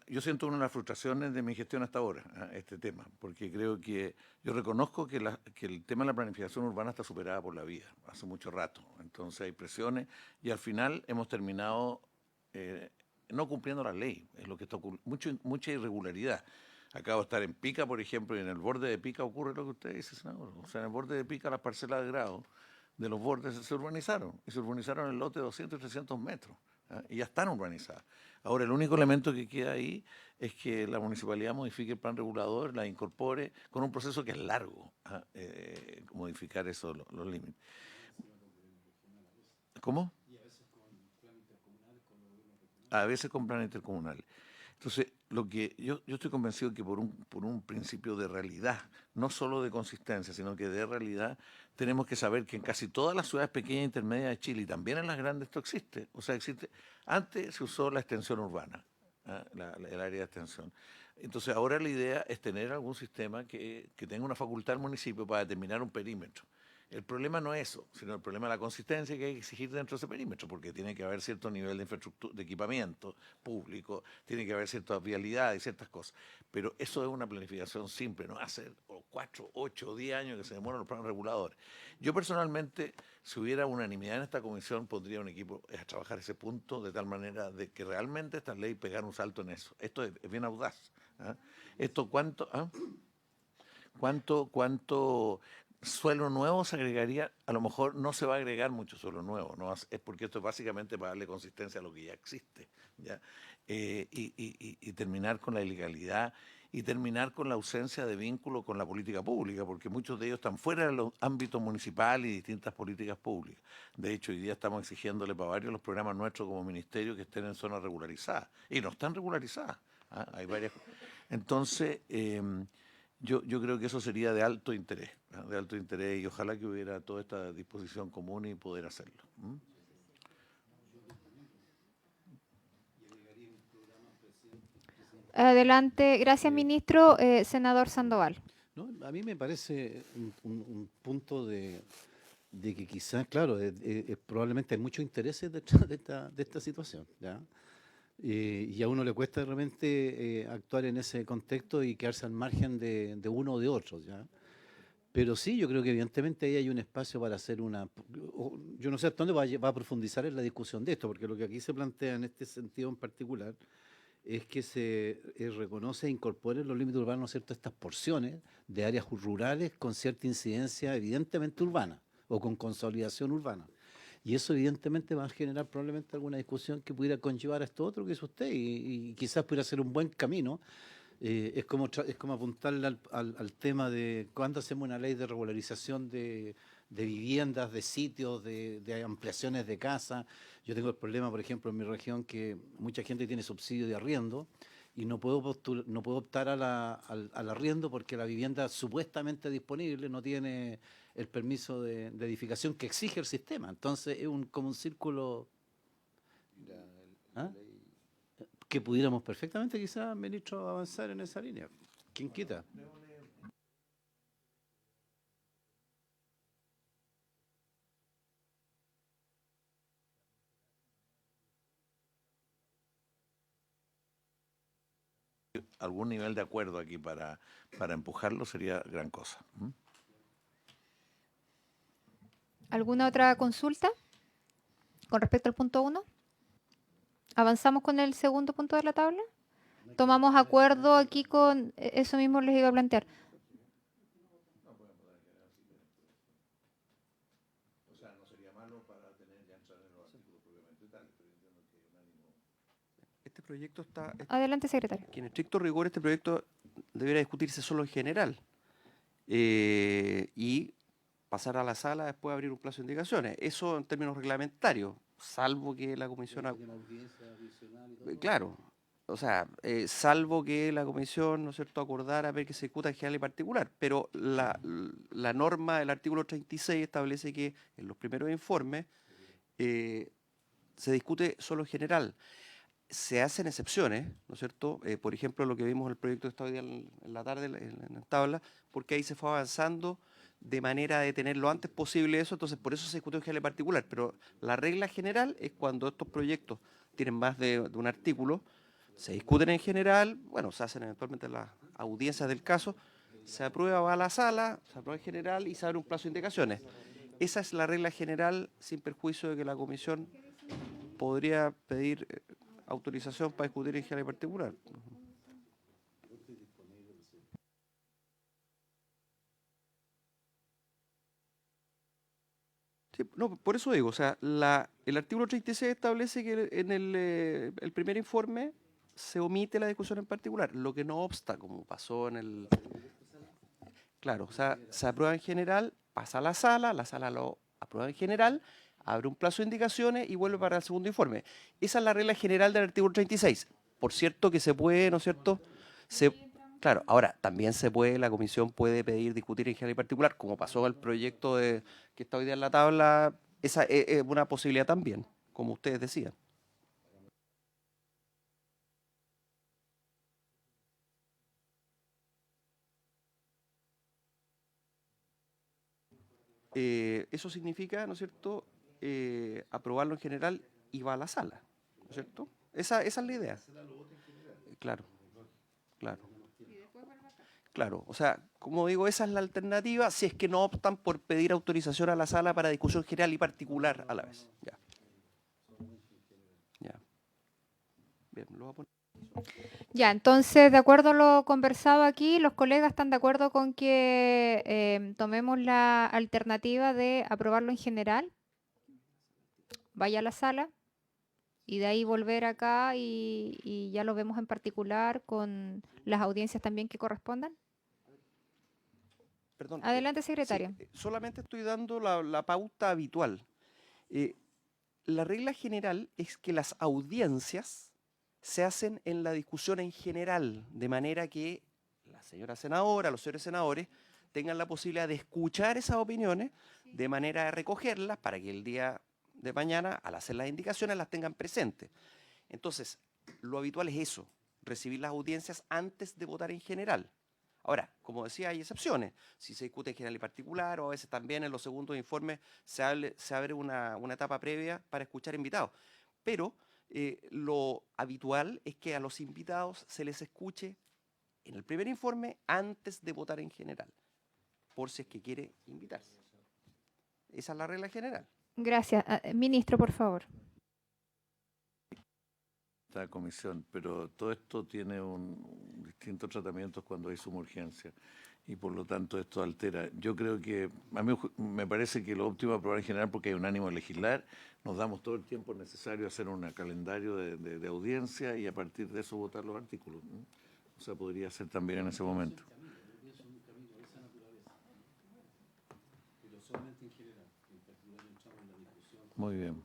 yo siento una de las frustraciones de mi gestión hasta ahora, este tema, porque creo que yo reconozco que el tema de la planificación urbana está superada por la vía, hace mucho rato. Entonces hay presiones y al final hemos terminado no cumpliendo la ley, es lo que está mucha irregularidad. Acabo de estar en Pica, por ejemplo, y en el borde de Pica ocurre lo que usted dice, senador. O sea, en el borde de Pica las parcelas de grado de los bordes se urbanizaron, y se urbanizaron en el lote de 200 y 300 metros, y ya están urbanizadas. Ahora, el único elemento que queda ahí es que la municipalidad modifique el plan regulador, la incorpore, con un proceso que es largo, modificar los límites. ¿Cómo? A veces con plan intercomunal. Entonces, lo que yo estoy convencido que por un principio de realidad, no solo de consistencia, sino que de realidad, tenemos que saber que en casi todas las ciudades pequeñas e intermedias de Chile, y también en las grandes, esto existe. O sea, existe. Antes se usó la extensión urbana, el área de extensión. Entonces, ahora la idea es tener algún sistema que tenga una facultad al municipio para determinar un perímetro. El problema no es eso, sino el problema es la consistencia que hay que exigir dentro de ese perímetro, porque tiene que haber cierto nivel de infraestructura, de equipamiento público, tiene que haber ciertas vialidades y ciertas cosas. Pero eso es una planificación simple, no hace 4, 8 o 10 años que se demoran los planes reguladores. Yo personalmente, si hubiera unanimidad en esta comisión, pondría un equipo a trabajar ese punto de tal manera de que realmente esta ley pegara un salto en eso. Esto es bien audaz. Esto ¿cuánto suelo nuevo se agregaría? A lo mejor no se va a agregar mucho suelo nuevo, ¿no? Es porque esto es básicamente para darle consistencia a lo que ya existe, ¿ya? Y terminar con la ilegalidad y terminar con la ausencia de vínculo con la política pública, porque muchos de ellos están fuera de los ámbitos municipales y distintas políticas públicas. De hecho, hoy día estamos exigiéndole para varios los programas nuestros como ministerio que estén en zonas regularizadas, y no están regularizadas. Hay varias. Entonces, yo creo que eso sería de alto interés, y ojalá que hubiera toda esta disposición común y poder hacerlo. Adelante, gracias ministro. Senador Sandoval. No, a mí me parece un punto de que quizás, claro, probablemente hay muchos intereses detrás de esta situación, ¿ya? Y a uno le cuesta de repente actuar en ese contexto y quedarse al margen de uno o de otro, ¿ya? Pero sí, yo creo que evidentemente ahí hay un espacio para hacer yo no sé hasta dónde va a profundizar en la discusión de esto, porque lo que aquí se plantea en este sentido en particular es que se reconoce e incorpore en los límites urbanos, ¿cierto?, estas porciones de áreas rurales con cierta incidencia evidentemente urbana o con consolidación urbana. Y eso evidentemente va a generar probablemente alguna discusión que pudiera conllevar a esto otro que es usted y quizás pudiera ser un buen camino. Es como apuntarle al tema de cuándo hacemos una ley de regularización de viviendas, de sitios, de ampliaciones de casa. Yo tengo el problema, por ejemplo, en mi región, que mucha gente tiene subsidio de arriendo y no puedo optar al arriendo porque la vivienda supuestamente disponible no tiene el permiso de edificación que exige el sistema. Entonces es como un círculo. ¿Ah? Que pudiéramos perfectamente quizás, ministro, avanzar en esa línea. ¿Quién quita? Algún nivel de acuerdo aquí para empujarlo sería gran cosa. ¿Mm? ¿Alguna otra consulta con respecto al punto 1? ¿Avanzamos con el segundo punto de la tabla? ¿Tomamos acuerdo aquí con eso mismo les iba a plantear? Este proyecto está, Adelante, secretario. que en estricto rigor este proyecto debería discutirse solo en general y pasar a la sala después de abrir un plazo de indicaciones. Eso en términos reglamentarios, salvo que la comisión... Claro, o sea, salvo que la comisión, ¿no es cierto?, acordara ver que se ejecuta en general y particular, pero la norma del artículo 36 establece que en los primeros informes se discute solo en general. Se hacen excepciones, ¿no es cierto? Por ejemplo, lo que vimos en el proyecto de esta hoy día en la tarde, en la tabla, porque ahí se fue avanzando de manera de tener lo antes posible eso, entonces por eso se discutió en general y particular, pero la regla general es cuando estos proyectos tienen más de un artículo, se discuten en general, bueno, se hacen eventualmente las audiencias del caso, se aprueba, va a la sala, se aprueba en general y se abre un plazo de indicaciones. Esa es la regla general, sin perjuicio de que la comisión podría pedir autorización para discutir en general y particular. Sí, no, por eso digo, o sea, el artículo 36 establece que en el primer informe se omite la discusión en particular, lo que no obsta, como pasó en el... Claro, o sea, se aprueba en general, pasa a la sala lo aprueba en general, abre un plazo de indicaciones y vuelve para el segundo informe. Esa es la regla general del artículo 36. Por cierto que se puede, ¿no es cierto? Claro, ahora también la comisión puede pedir discutir en general y particular, como pasó en el proyecto que está hoy día en la tabla, esa es una posibilidad también, como ustedes decían. Eso significa, ¿no es cierto?, aprobarlo en general y va a la sala, ¿no es cierto? Esa es la idea. Claro, claro. Claro, o sea, como digo, esa es la alternativa si es que no optan por pedir autorización a la sala para discusión general y particular a la vez. Ya. Ya. Bien, lo voy a poner. Ya, entonces, de acuerdo a lo conversado aquí, los colegas están de acuerdo con que tomemos la alternativa de aprobarlo en general, vaya a la sala y de ahí volver acá y ya lo vemos en particular con las audiencias también que correspondan. Perdón, Adelante, sí, secretario. solamente estoy dando la pauta habitual. La regla general es que las audiencias se hacen en la discusión en general, de manera que la señora senadora, los señores senadores tengan la posibilidad de escuchar esas opiniones, de manera de recogerlas para que el día de mañana, al hacer las indicaciones, las tengan presentes. Entonces, lo habitual es eso, recibir las audiencias antes de votar en general. Ahora, como decía, hay excepciones. Si se discute en general y particular, o a veces también en los segundos informes se abre una etapa previa para escuchar invitados. Pero lo habitual es que a los invitados se les escuche en el primer informe antes de votar en general, por si es que quiere invitarse. Esa es la regla general. Gracias. Ministro, por favor. Esta comisión, pero todo esto tiene distintos tratamientos cuando hay suma urgencia y por lo tanto esto altera. Yo creo que, a mí me parece que lo óptimo es aprobar en general porque hay un ánimo de legislar, nos damos todo el tiempo necesario a hacer un calendario de audiencia y a partir de eso votar los artículos, ¿no? O sea, podría ser también en ese momento. Muy bien.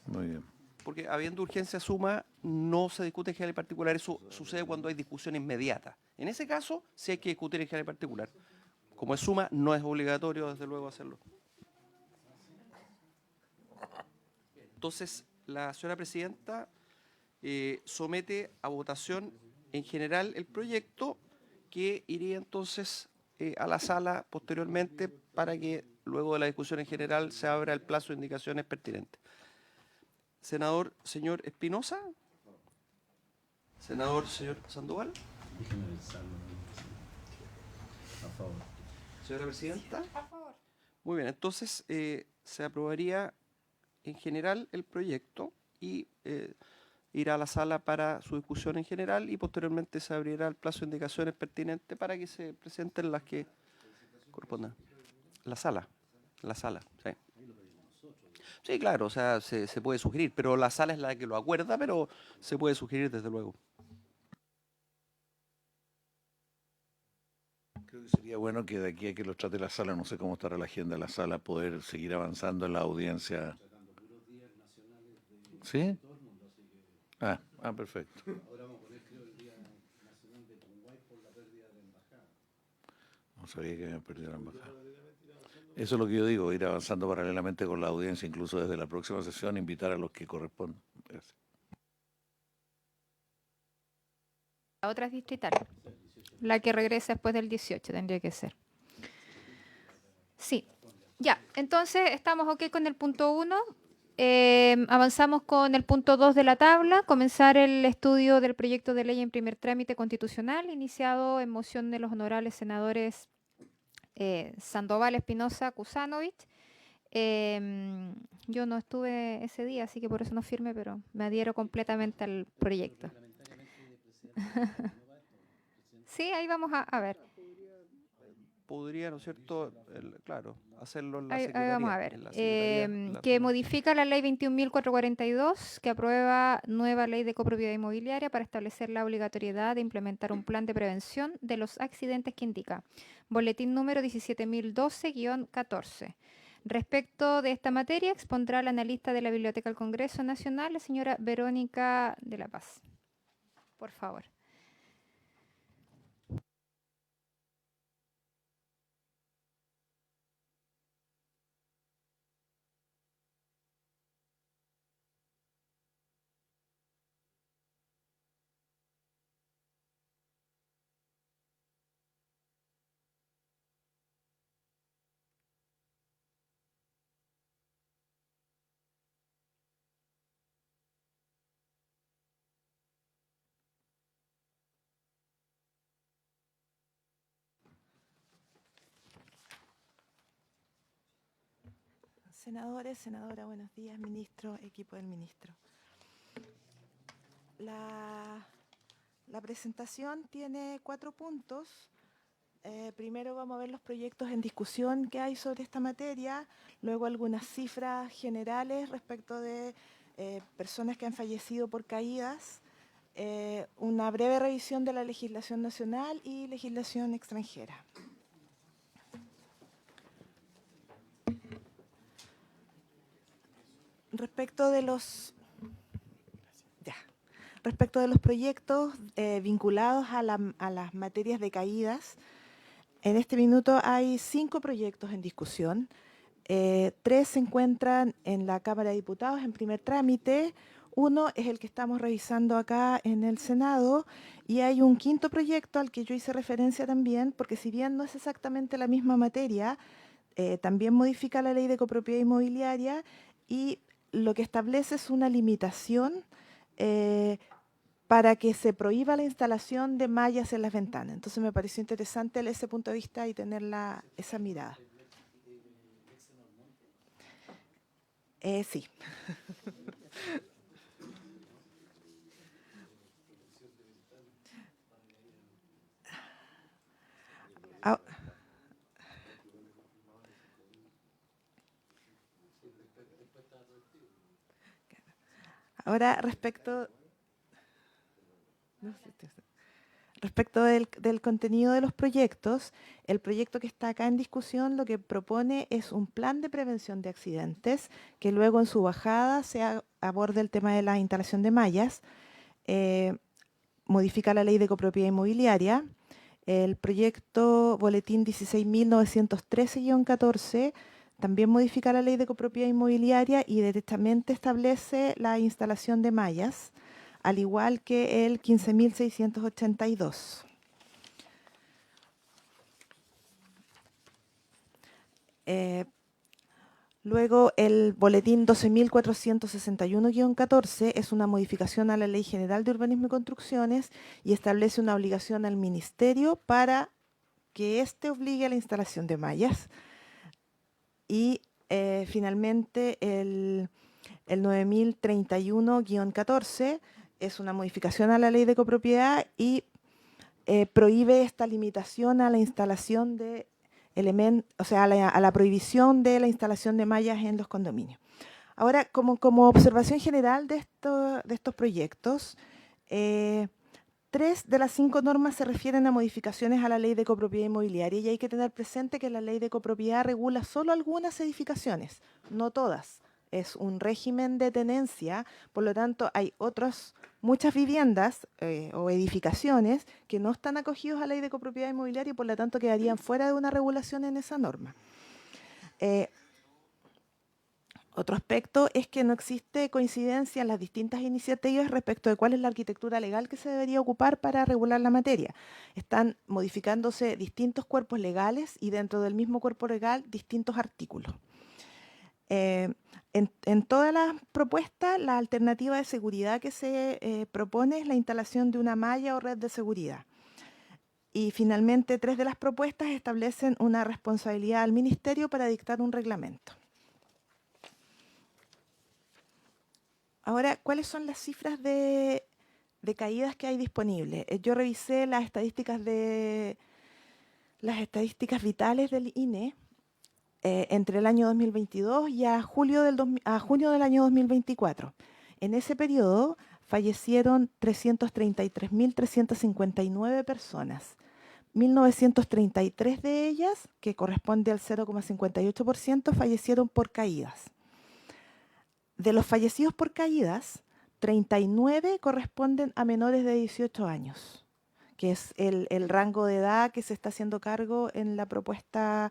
Muy bien. Porque habiendo urgencia suma, no se discute en general y particular. Eso sucede cuando hay discusión inmediata. En ese caso, sí hay que discutir en general y particular. Como es suma, no es obligatorio, desde luego, hacerlo. Entonces, la señora presidenta somete a votación en general el proyecto, que iría entonces a la sala posteriormente para que luego de la discusión en general se abra el plazo de indicaciones pertinentes. Senador, señor Espinosa. Senador, señor Sandoval. A favor. Señora presidenta. A favor. Muy bien, entonces se aprobaría en general el proyecto y irá a la sala para su discusión en general y posteriormente se abrirá el plazo de indicaciones pertinentes para que se presenten las que correspondan. La sala, sí. Sí, claro, o sea, se puede sugerir, pero la sala es la que lo acuerda, pero se puede sugerir desde luego. Creo que sería bueno que de aquí a que los trate la sala, no sé cómo estará la agenda de la sala, poder seguir avanzando en la audiencia. ¿Sí? Perfecto. No sabía que había perdido la embajada. Eso es lo que yo digo, ir avanzando paralelamente con la audiencia, incluso desde la próxima sesión, invitar a los que correspondan. Gracias. La otra es distrital. La que regresa después del 18 tendría que ser. Sí. Ya, entonces estamos ok con el punto 1. Avanzamos con el punto 2 de la tabla, comenzar el estudio del proyecto de ley en primer trámite constitucional, iniciado en moción de los honorables senadores Sandoval, Espinosa, Kusanovich. Yo no estuve ese día, así que por eso no firme, pero me adhiero completamente al proyecto. Sí, ahí vamos a ver. Podría, ¿no es cierto? Claro, hacerlo en la Ahí secretaría. vamos a ver. En la secretaría, la Que modifica la ley 21.442, que aprueba nueva ley de copropiedad inmobiliaria para establecer la obligatoriedad de implementar un plan de prevención de los accidentes que indica. Boletín número 17.012-14. Respecto de esta materia, expondrá la analista de la Biblioteca del Congreso Nacional, la señora Verónica de la Paz. Por favor. Senadores, senadora, buenos días, ministro, equipo del ministro. La presentación tiene 4 puntos. Primero vamos a ver los proyectos en discusión que hay sobre esta materia, luego algunas cifras generales respecto de personas que han fallecido por caídas, una breve revisión de la legislación nacional y legislación extranjera. Respecto de los proyectos vinculados a las materias de caídas, en este minuto hay 5 proyectos en discusión. 3 se encuentran en la Cámara de Diputados en primer trámite. 1 es el que estamos revisando acá en el Senado y hay un 5.º proyecto al que yo hice referencia también, porque si bien no es exactamente la misma materia, también modifica la ley de copropiedad inmobiliaria y lo que establece es una limitación para que se prohíba la instalación de mallas en las ventanas. Entonces me pareció interesante ese punto de vista y tener esa mirada. Sí. Ah, ahora, respecto del contenido de los proyectos, el proyecto que está acá en discusión lo que propone es un plan de prevención de accidentes que luego en su bajada se aborde el tema de la instalación de mallas, modifica la ley de copropiedad inmobiliaria. El proyecto Boletín 16.913-14 también modifica la ley de copropiedad inmobiliaria y directamente establece la instalación de mallas, al igual que el 15.682. Luego, el boletín 12.461-14 es una modificación a la Ley General de Urbanismo y Construcciones y establece una obligación al Ministerio para que éste obligue a la instalación de mallas. Y finalmente, el 9.031-14 es una modificación a la Ley de Copropiedad y prohíbe esta limitación a la instalación de a la prohibición de la instalación de mallas en los condominios. Ahora, como observación general de estos proyectos, 3 de las 5 normas se refieren a modificaciones a la ley de copropiedad inmobiliaria y hay que tener presente que la ley de copropiedad regula solo algunas edificaciones, no todas. Es un régimen de tenencia, por lo tanto hay muchas viviendas o edificaciones que no están acogidos a la ley de copropiedad inmobiliaria y por lo tanto quedarían fuera de una regulación en esa norma. Otro aspecto es que no existe coincidencia en las distintas iniciativas respecto de cuál es la arquitectura legal que se debería ocupar para regular la materia. Están modificándose distintos cuerpos legales y dentro del mismo cuerpo legal distintos artículos. En todas las propuestas, la alternativa de seguridad que se propone es la instalación de una malla o red de seguridad. Y finalmente, 3 de las propuestas establecen una responsabilidad al Ministerio para dictar un reglamento. Ahora, ¿cuáles son las cifras de caídas que hay disponibles? Yo revisé las estadísticas vitales del INE entre el año 2022 y a junio del año 2024. En ese periodo fallecieron 333.359 personas. 1.933 de ellas, que corresponde al 0,58%, fallecieron por caídas. De los fallecidos por caídas, 39 corresponden a menores de 18 años, que es el rango de edad que se está haciendo cargo en la propuesta,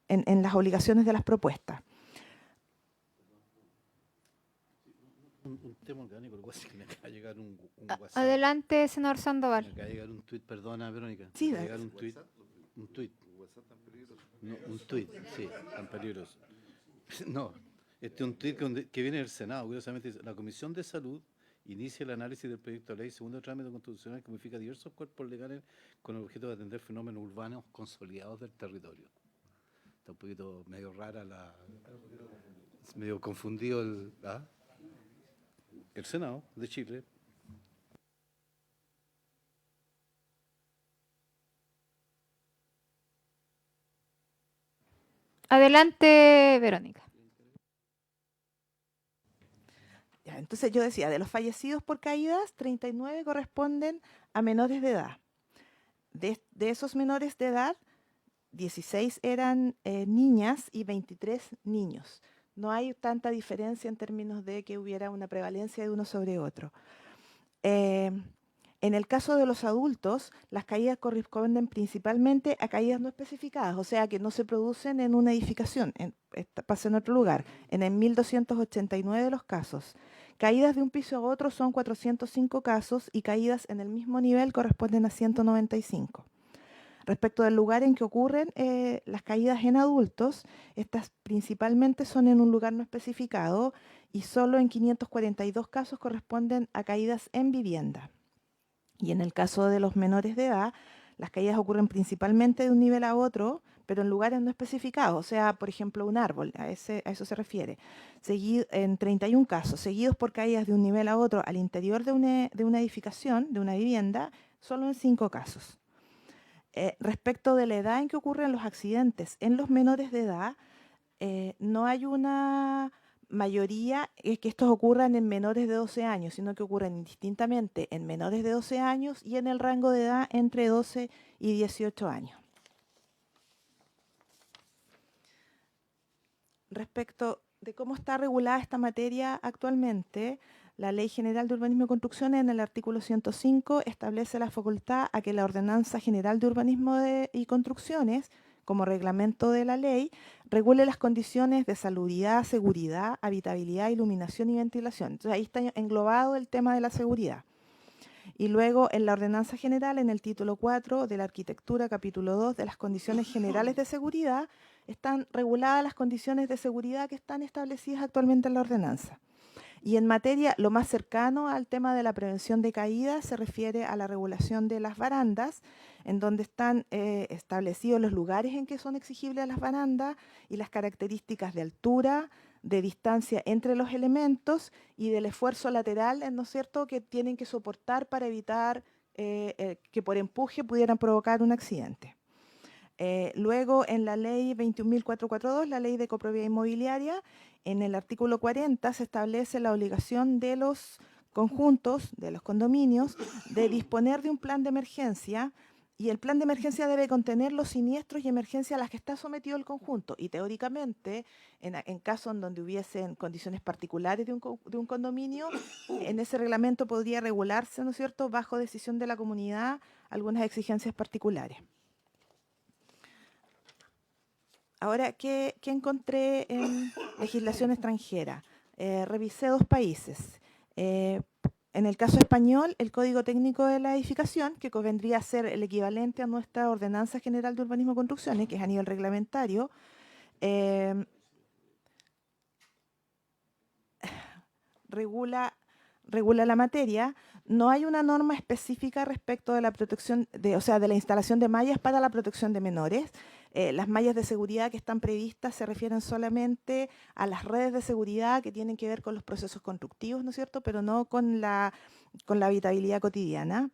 en las obligaciones de las propuestas. Un tema orgánico, lo que pasa es que me acaba de llegar un WhatsApp. Adelante, senador Me Sandoval. acaba de llegar un tuit, perdona, Verónica. Sí, Me acaba de llegar un tuit. No, un tuit, sí, tan peligroso. No, este es un tuit que viene del Senado, curiosamente dice: la Comisión de Salud inicia el análisis del proyecto de ley segundo trámite constitucional que modifica diversos cuerpos legales con el objeto de atender fenómenos urbanos consolidados del territorio. Está un poquito medio rara medio confundido el Senado de Chile. Adelante, Verónica. Ya, entonces yo decía, de los fallecidos por caídas, 39 corresponden a menores de edad. De esos menores de edad, 16 eran niñas y 23 niños. No hay tanta diferencia en términos de que hubiera una prevalencia de uno sobre otro. En el caso de los adultos, las caídas corresponden principalmente a caídas no especificadas, o sea que no se producen en una edificación, pasa en otro lugar, en el 1.289 de los casos. Caídas de un piso a otro son 405 casos y caídas en el mismo nivel corresponden a 195. Respecto del lugar en que ocurren las caídas en adultos, estas principalmente son en un lugar no especificado y solo en 542 casos corresponden a caídas en vivienda. Y en el caso de los menores de edad, las caídas ocurren principalmente de un nivel a otro, pero en lugares no especificados, o sea, por ejemplo, un árbol, a eso se refiere, en 31 casos, seguidos por caídas de un nivel a otro al interior de una edificación, de una vivienda, solo en 5 casos. Respecto de la edad en que ocurren los accidentes en los menores de edad, no hay una mayoría que estos ocurran en menores de 12 años, sino que ocurren indistintamente en menores de 12 años y en el rango de edad entre 12 y 18 años. Respecto de cómo está regulada esta materia actualmente, la Ley General de Urbanismo y Construcción en el artículo 105 establece la facultad a que la Ordenanza General de Urbanismo y Construcciones, como reglamento de la ley, regule las condiciones de salubridad, seguridad, habitabilidad, iluminación y ventilación. Entonces ahí está englobado el tema de la seguridad. Y luego en la Ordenanza General, en el título 4 de la Arquitectura, capítulo 2 de las condiciones generales de seguridad, están reguladas las condiciones de seguridad que están establecidas actualmente en la ordenanza. Y en materia, lo más cercano al tema de la prevención de caídas se refiere a la regulación de las barandas, en donde están establecidos los lugares en que son exigibles las barandas y las características de altura, de distancia entre los elementos y del esfuerzo lateral, ¿no es cierto?, que tienen que soportar para evitar que por empuje pudieran provocar un accidente. Luego, en la ley 21.442, la ley de copropiedad inmobiliaria, en el artículo 40 se establece la obligación de los conjuntos, de los condominios, de disponer de un plan de emergencia, y el plan de emergencia debe contener los siniestros y emergencias a las que está sometido el conjunto. Y teóricamente, en casos en donde hubiesen condiciones particulares de un condominio, en ese reglamento podría regularse, ¿no es cierto?, bajo decisión de la comunidad, algunas exigencias particulares. Ahora, ¿qué encontré en legislación extranjera? Revisé 2 países. En el caso español, el Código Técnico de la Edificación, que vendría a ser el equivalente a nuestra Ordenanza General de Urbanismo y Construcciones, que es a nivel reglamentario, regula la materia. No hay una norma específica respecto de la protección, de la instalación de mallas para la protección de menores. Las mallas de seguridad que están previstas se refieren solamente a las redes de seguridad que tienen que ver con los procesos constructivos, ¿no es cierto?, pero no con la habitabilidad cotidiana.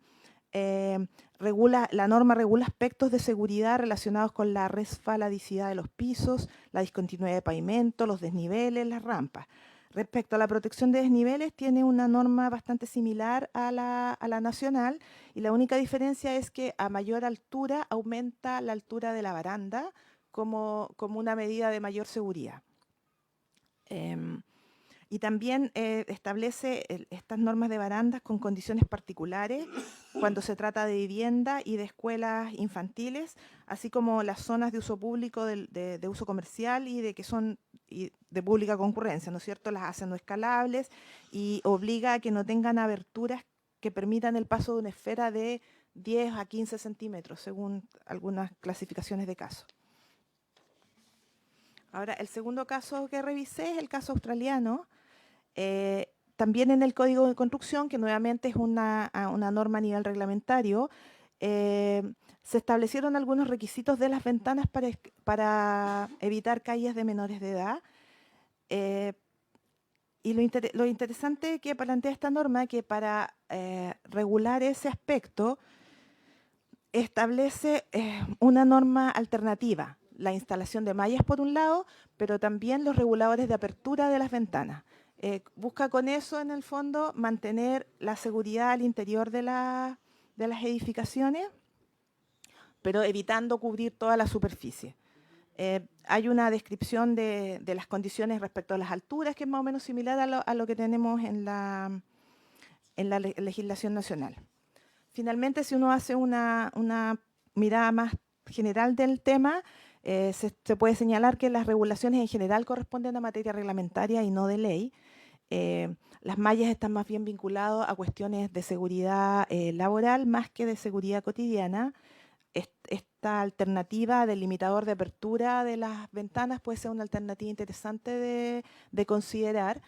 La norma regula aspectos de seguridad relacionados con la resbaladicidad de los pisos, la discontinuidad de pavimento, los desniveles, las rampas. Respecto a la protección de desniveles, tiene una norma bastante similar a la nacional, y la única diferencia es que a mayor altura aumenta la altura de la baranda como una medida de mayor seguridad. Y también establece estas normas de barandas con condiciones particulares cuando se trata de vivienda y de escuelas infantiles, así como las zonas de uso público, de uso comercial y de pública concurrencia, ¿no es cierto? Las hace no escalables y obliga a que no tengan aberturas que permitan el paso de una esfera de 10 a 15 centímetros, según algunas clasificaciones de casos. Ahora, el segundo caso que revisé es el caso australiano. También en el Código de Construcción, que nuevamente es una norma a nivel reglamentario, se establecieron algunos requisitos de las ventanas para evitar caídas de menores de edad. Y lo interesante que plantea esta norma, que para regular ese aspecto, establece una norma alternativa, la instalación de mallas por un lado, pero también los reguladores de apertura de las ventanas. Busca con eso, en el fondo, mantener la seguridad al interior de las edificaciones, pero evitando cubrir toda la superficie. Hay una descripción de las condiciones respecto a las alturas, que es más o menos similar a lo que tenemos en la legislación nacional. Finalmente, si uno hace una mirada más general del tema, se puede señalar que las regulaciones en general corresponden a materia reglamentaria y no de ley. Las mallas están más bien vinculadas a cuestiones de seguridad laboral más que de seguridad cotidiana. esta alternativa del limitador de apertura de las ventanas puede ser una alternativa interesante de considerar.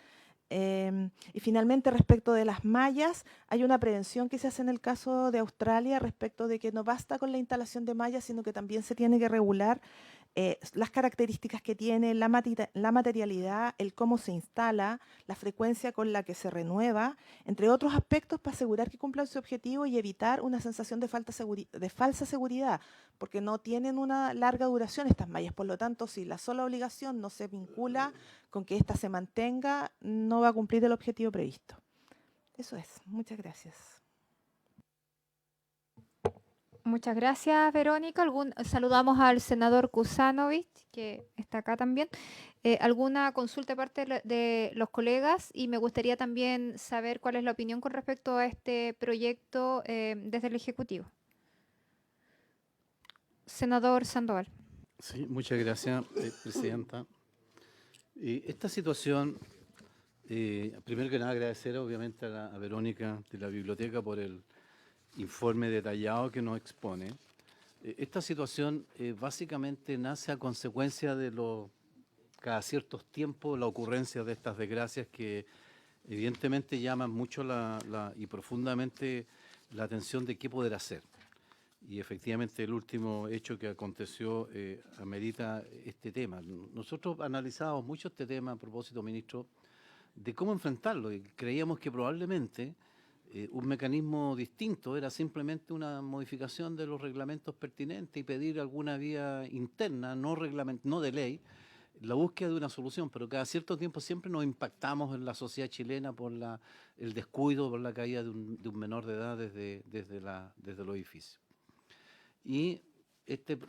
Y finalmente, respecto de las mallas, hay una prevención que se hace en el caso de Australia respecto de que no basta con la instalación de mallas, sino que también se tiene que regular las características que tiene, la materialidad, el cómo se instala, la frecuencia con la que se renueva, entre otros aspectos para asegurar que cumplan su objetivo y evitar una sensación de falsa seguridad, porque no tienen una larga duración estas mallas. Por lo tanto, si la sola obligación no se vincula con que ésta se mantenga, no va a cumplir el objetivo previsto. Eso es. Muchas gracias. Muchas gracias, Verónica. Saludamos al senador Kusanovich, que está acá también. ¿Alguna consulta de parte de los colegas? Y me gustaría también saber cuál es la opinión con respecto a este proyecto desde el Ejecutivo. Senador Sandoval. Sí, muchas gracias, presidenta. Esta situación, primero que nada agradecer obviamente a Verónica de la Biblioteca por el informe detallado que nos expone. Esta situación básicamente nace a consecuencia de cada ciertos tiempos la ocurrencia de estas desgracias que evidentemente llaman mucho y profundamente la atención de qué poder hacer. Y efectivamente el último hecho que aconteció amerita este tema. Nosotros analizamos mucho este tema a propósito, ministro, de cómo enfrentarlo, y creíamos que probablemente un mecanismo distinto era simplemente una modificación de los reglamentos pertinentes y pedir alguna vía interna, no de ley, la búsqueda de una solución, pero cada cierto tiempo siempre nos impactamos en la sociedad chilena por el descuido, por la caída de un menor de edad desde los edificios. Y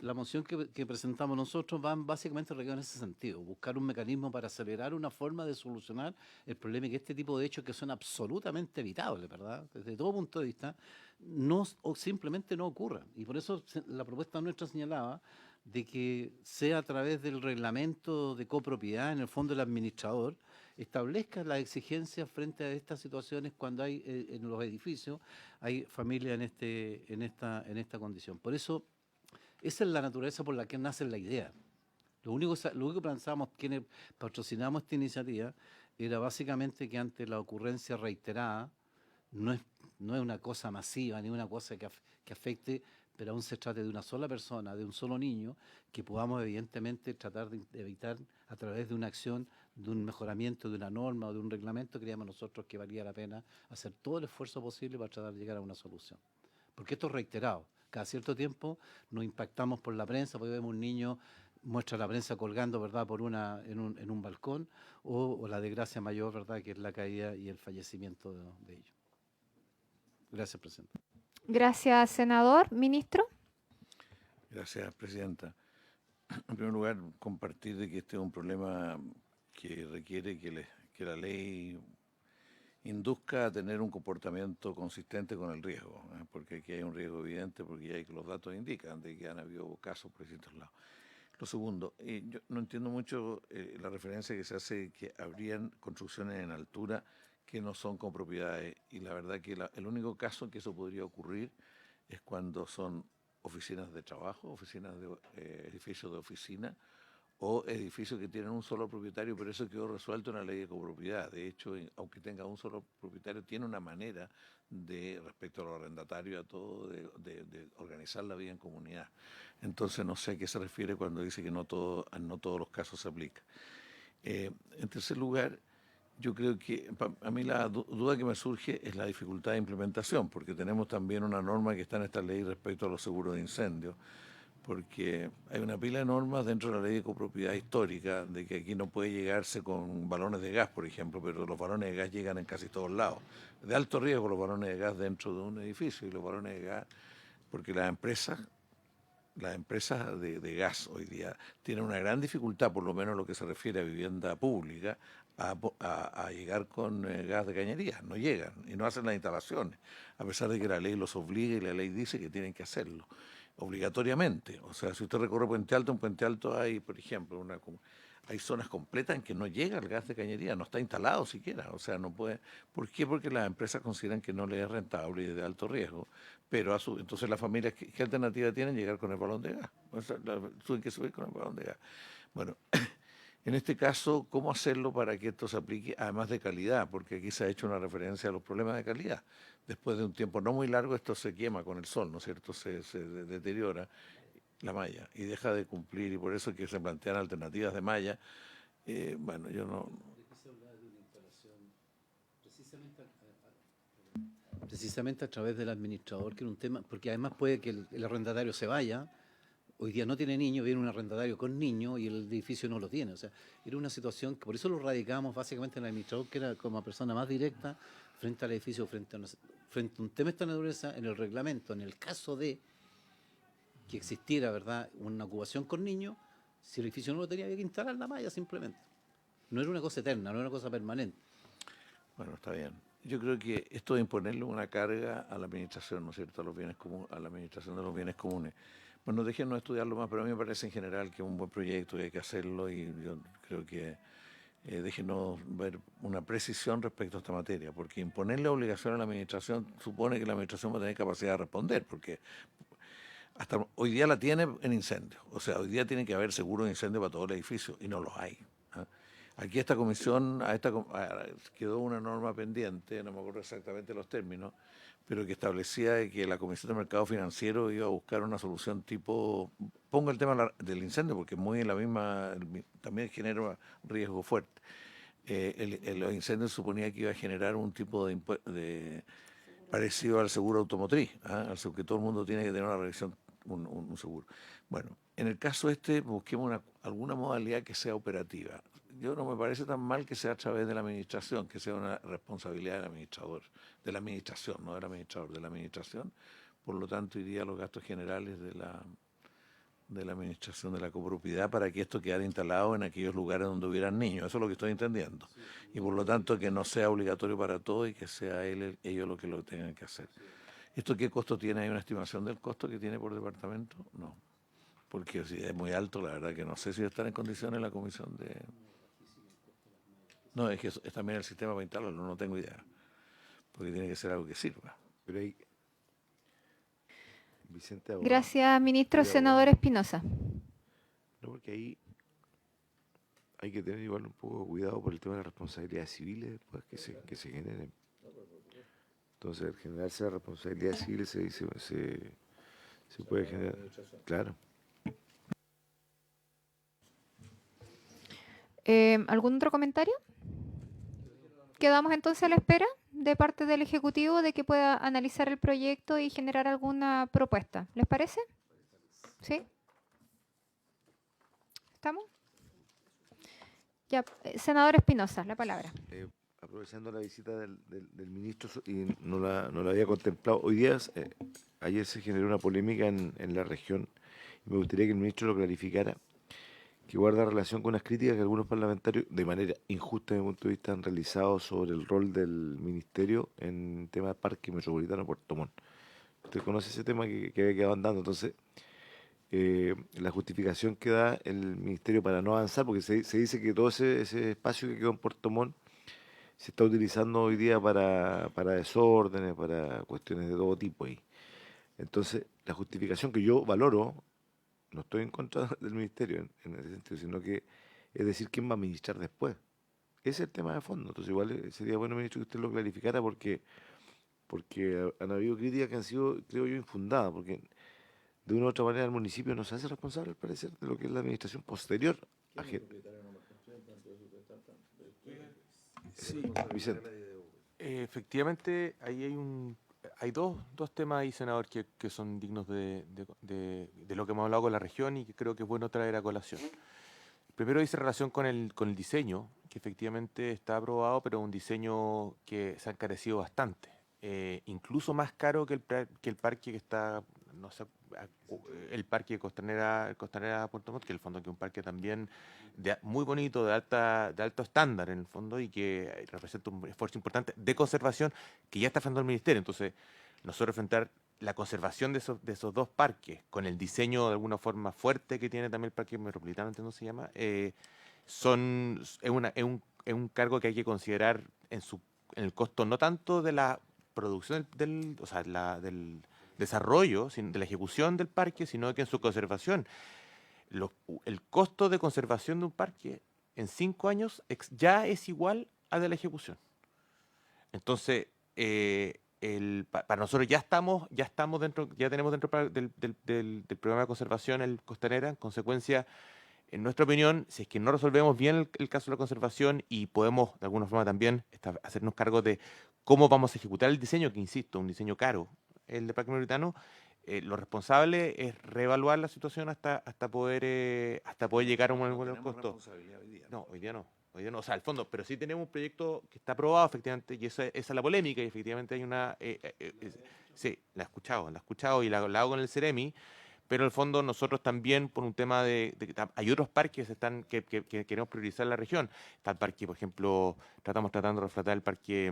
la moción que presentamos nosotros va básicamente en ese sentido, buscar un mecanismo para acelerar una forma de solucionar el problema y que este tipo de hechos que son absolutamente evitables, ¿verdad? Desde todo punto de vista, o simplemente no ocurran. Y por eso la propuesta nuestra señalaba de que sea a través del reglamento de copropiedad, en el fondo el administrador establezca las exigencias frente a estas situaciones cuando hay en los edificios hay familias en esta condición. Por eso, esa es la naturaleza por la que nace la idea. Lo único que pensábamos, quienes patrocinamos esta iniciativa, era básicamente que ante la ocurrencia reiterada, no es una cosa masiva, ni una cosa que afecte, pero aún se trate de una sola persona, de un solo niño, que podamos evidentemente tratar de evitar a través de una acción, de un mejoramiento de una norma o de un reglamento, creíamos nosotros que valía la pena hacer todo el esfuerzo posible para tratar de llegar a una solución. Porque esto es reiterado. Cada cierto tiempo nos impactamos por la prensa, porque vemos un niño, muestra la prensa colgando, ¿verdad?, en un balcón, o la desgracia mayor, ¿verdad?, que es la caída y el fallecimiento de ellos. Gracias, presidenta. Gracias, senador. Ministro. Gracias, presidenta. En primer lugar, compartir de que este es un problema que requiere que la ley induzca a tener un comportamiento consistente con el riesgo, porque aquí hay un riesgo evidente, porque ya hay que los datos indican de que han habido casos por distintos lados. Lo segundo, yo no entiendo mucho la referencia que se hace que habrían construcciones en altura que no son copropiedades, y la verdad que el único caso en que eso podría ocurrir es cuando son oficinas de trabajo, oficinas de edificios de oficina, o edificios que tienen un solo propietario, pero eso quedó resuelto en la ley de copropiedad. De hecho, aunque tenga un solo propietario, tiene una manera respecto a los arrendatarios, a todo, de organizar la vida en comunidad. Entonces, no sé a qué se refiere cuando dice que no todos los casos se aplica. En tercer lugar, yo creo que a mí la duda que me surge es la dificultad de implementación, porque tenemos también una norma que está en esta ley respecto a los seguros de incendio, porque hay una pila de normas dentro de la ley de copropiedad histórica de que aquí no puede llegarse con balones de gas, por ejemplo, pero los balones de gas llegan en casi todos lados. De alto riesgo los balones de gas dentro de un edificio, y los balones de gas, porque las empresas de gas hoy día tienen una gran dificultad, por lo menos en lo que se refiere a vivienda pública, a llegar con gas de cañería. No llegan y no hacen las instalaciones, a pesar de que la ley los obliga y la ley dice que tienen que hacerlo obligatoriamente. O sea, si usted recorre Puente Alto, en Puente Alto hay, por ejemplo, hay zonas completas en que no llega el gas de cañería, no está instalado siquiera, o sea, no puede. ¿Por qué? Porque las empresas consideran que no les es rentable y de alto riesgo, pero entonces las familias, ¿qué alternativa tienen? Llegar con el balón de gas, o sea, tienen que subir con el balón de gas. Bueno, en este caso, ¿cómo hacerlo para que esto se aplique, además de calidad? Porque aquí se ha hecho una referencia a los problemas de calidad. Después de un tiempo no muy largo, esto se quema con el sol, ¿no es cierto? Se deteriora la malla y deja de cumplir, y por eso es que se plantean alternativas de malla. Bueno, yo no... Precisamente a través del administrador, que era un tema, porque además puede que el arrendatario se vaya, hoy día no tiene niños, viene un arrendatario con niños y el edificio no lo tiene. O sea, era una situación que por eso lo radicamos básicamente en el administrador, que era como persona más directa frente al edificio, frente a un tema de esta naturaleza, en el reglamento, en el caso de que existiera, ¿verdad?, una ocupación con niños, si el edificio no lo tenía, había que instalar la malla simplemente. No era una cosa eterna, no era una cosa permanente. Bueno, está bien. Yo creo que esto de imponerle una carga a la administración, ¿no es cierto?, a los bienes comunes, a la administración de los bienes comunes. Bueno, déjenos estudiarlo más, pero a mí me parece en general que es un buen proyecto y hay que hacerlo, y yo creo que déjenos ver una precisión respecto a esta materia, porque imponerle obligación a la administración supone que la administración va a tener capacidad de responder, porque hasta hoy día la tiene en incendios. O sea, hoy día tiene que haber seguro de incendio para todo el edificio y no los hay. ¿Ah? Aquí esta comisión, quedó una norma pendiente, no me acuerdo exactamente los términos, pero que establecía de que la Comisión de Mercado Financiero iba a buscar una solución tipo, pongo el tema del incendio porque es muy en la misma, también genera riesgo fuerte. Los incendios suponía que iba a generar un tipo de parecido al seguro automotriz, al que todo el mundo tiene que tener una revisión, un seguro. Bueno, en el caso busquemos alguna modalidad que sea operativa. Yo no me parece tan mal que sea a través de la administración, que sea una responsabilidad del administrador, de la administración, no del administrador, de la administración. Por lo tanto, iría a los gastos generales de la administración de la copropiedad para que esto quedara instalado en aquellos lugares donde hubieran niños. Eso es lo que estoy entendiendo. Y por lo tanto, que no sea obligatorio para todos y que sea ellos los que lo tengan que hacer. ¿Esto qué costo tiene? ¿Hay una estimación del costo que tiene por departamento? No. Porque si es muy alto, la verdad que no sé si estar en condiciones la comisión de... No, es que es también el sistema para instalarlo, no tengo idea. Porque tiene que ser algo que sirva. Pero ahí, Vicente, abogado. Gracias, ministro. Senador Espinosa. No, porque ahí hay que tener igual un poco de cuidado por el tema de las responsabilidades civiles después que se generen. Entonces, al generarse las responsabilidades civiles se puede generar. Claro. ¿Algún otro comentario? Quedamos entonces a la espera de parte del Ejecutivo de que pueda analizar el proyecto y generar alguna propuesta. ¿Les parece? ¿Sí? ¿Estamos? Ya, senador Espinosa, la palabra. Aprovechando la visita del ministro y no la había contemplado, hoy día, ayer se generó una polémica en la región y me gustaría que el ministro lo clarificara, que guarda relación con unas críticas que algunos parlamentarios, de manera injusta desde mi punto de vista, han realizado sobre el rol del ministerio en tema de parque metropolitano Puerto Montt. Usted conoce ese tema que había quedado andando, entonces la justificación que da el ministerio para no avanzar, porque se dice que todo ese espacio que quedó en Puerto Montt se está utilizando hoy día para desórdenes, para cuestiones de todo tipo ahí. Entonces, la justificación que yo valoro, no estoy en contra del ministerio en ese sentido, sino que es decir, ¿quién va a administrar después? Ese es el tema de fondo. Entonces, igual sería bueno, ministro, que usted lo clarificara porque han habido críticas que han sido, creo yo, infundadas, porque de una u otra manera el municipio no se hace responsable, al parecer, de lo que es la administración posterior a Sí, Vicente. efectivamente, ahí hay dos temas ahí, senador, que son dignos de lo que hemos hablado con la región y que creo que es bueno traer a colación. Primero dice relación con el diseño, que efectivamente está aprobado, pero un diseño que se ha encarecido bastante. Incluso más caro que el parque que está, no sé, el parque Costanera Puerto Montt, que en el fondo que es un parque también muy bonito, de alto estándar en el fondo, y que representa un esfuerzo importante de conservación que ya está haciendo el ministerio. Entonces, nosotros enfrentar la conservación de esos dos parques con el diseño de alguna forma fuerte que tiene también el parque metropolitano, entonces se llama, es un cargo que hay que considerar en el costo no tanto de la producción o sea, del desarrollo, de la ejecución del parque, sino que en su conservación. El costo de conservación de un parque en 5 años ya es igual al de la ejecución. Entonces, para nosotros ya estamos dentro, ya tenemos dentro del programa de conservación el Costanera. En consecuencia, en nuestra opinión, si es que no resolvemos bien el caso de la conservación y podemos de alguna forma también hacernos cargo de cómo vamos a ejecutar el diseño, que insisto, un diseño caro, el de Parque Metropolitano, lo responsable es reevaluar la situación hasta poder llegar a un buen costo. No, hoy día no. Hoy día no, o sea, al fondo, pero sí tenemos un proyecto que está aprobado, efectivamente, y esa es la polémica, y efectivamente hay una... sí, la he escuchado y la hago con el Ceremi, pero en el fondo nosotros también, por un tema hay otros parques que queremos priorizar en la región. Está el parque, por ejemplo, estamos tratando de reflotar el parque...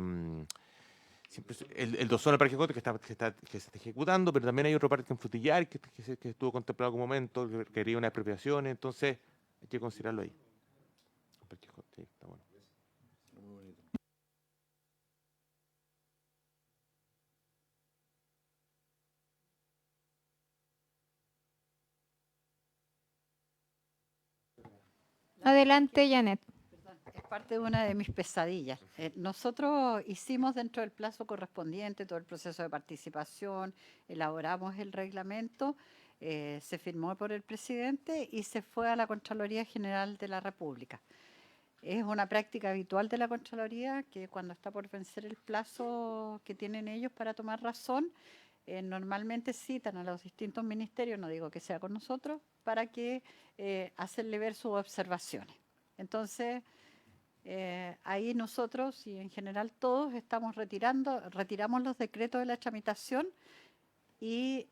el Dosón, el Parque Cote, que se está ejecutando, pero también hay otro parque en Frutillar que estuvo contemplado en algún momento, que quería una expropiación, entonces hay que considerarlo ahí. El Parque Cote, sí, está bueno. Adelante, Janet. Es parte de una de mis pesadillas. Nosotros hicimos dentro del plazo correspondiente todo el proceso de participación, elaboramos el reglamento, se firmó por el presidente y se fue a la Contraloría General de la República. Es una práctica habitual de la Contraloría que cuando está por vencer el plazo que tienen ellos para tomar razón, normalmente citan a los distintos ministerios, no digo que sea con nosotros, para que hacerle ver sus observaciones. Entonces, ahí nosotros y en general todos retiramos los decretos de la tramitación y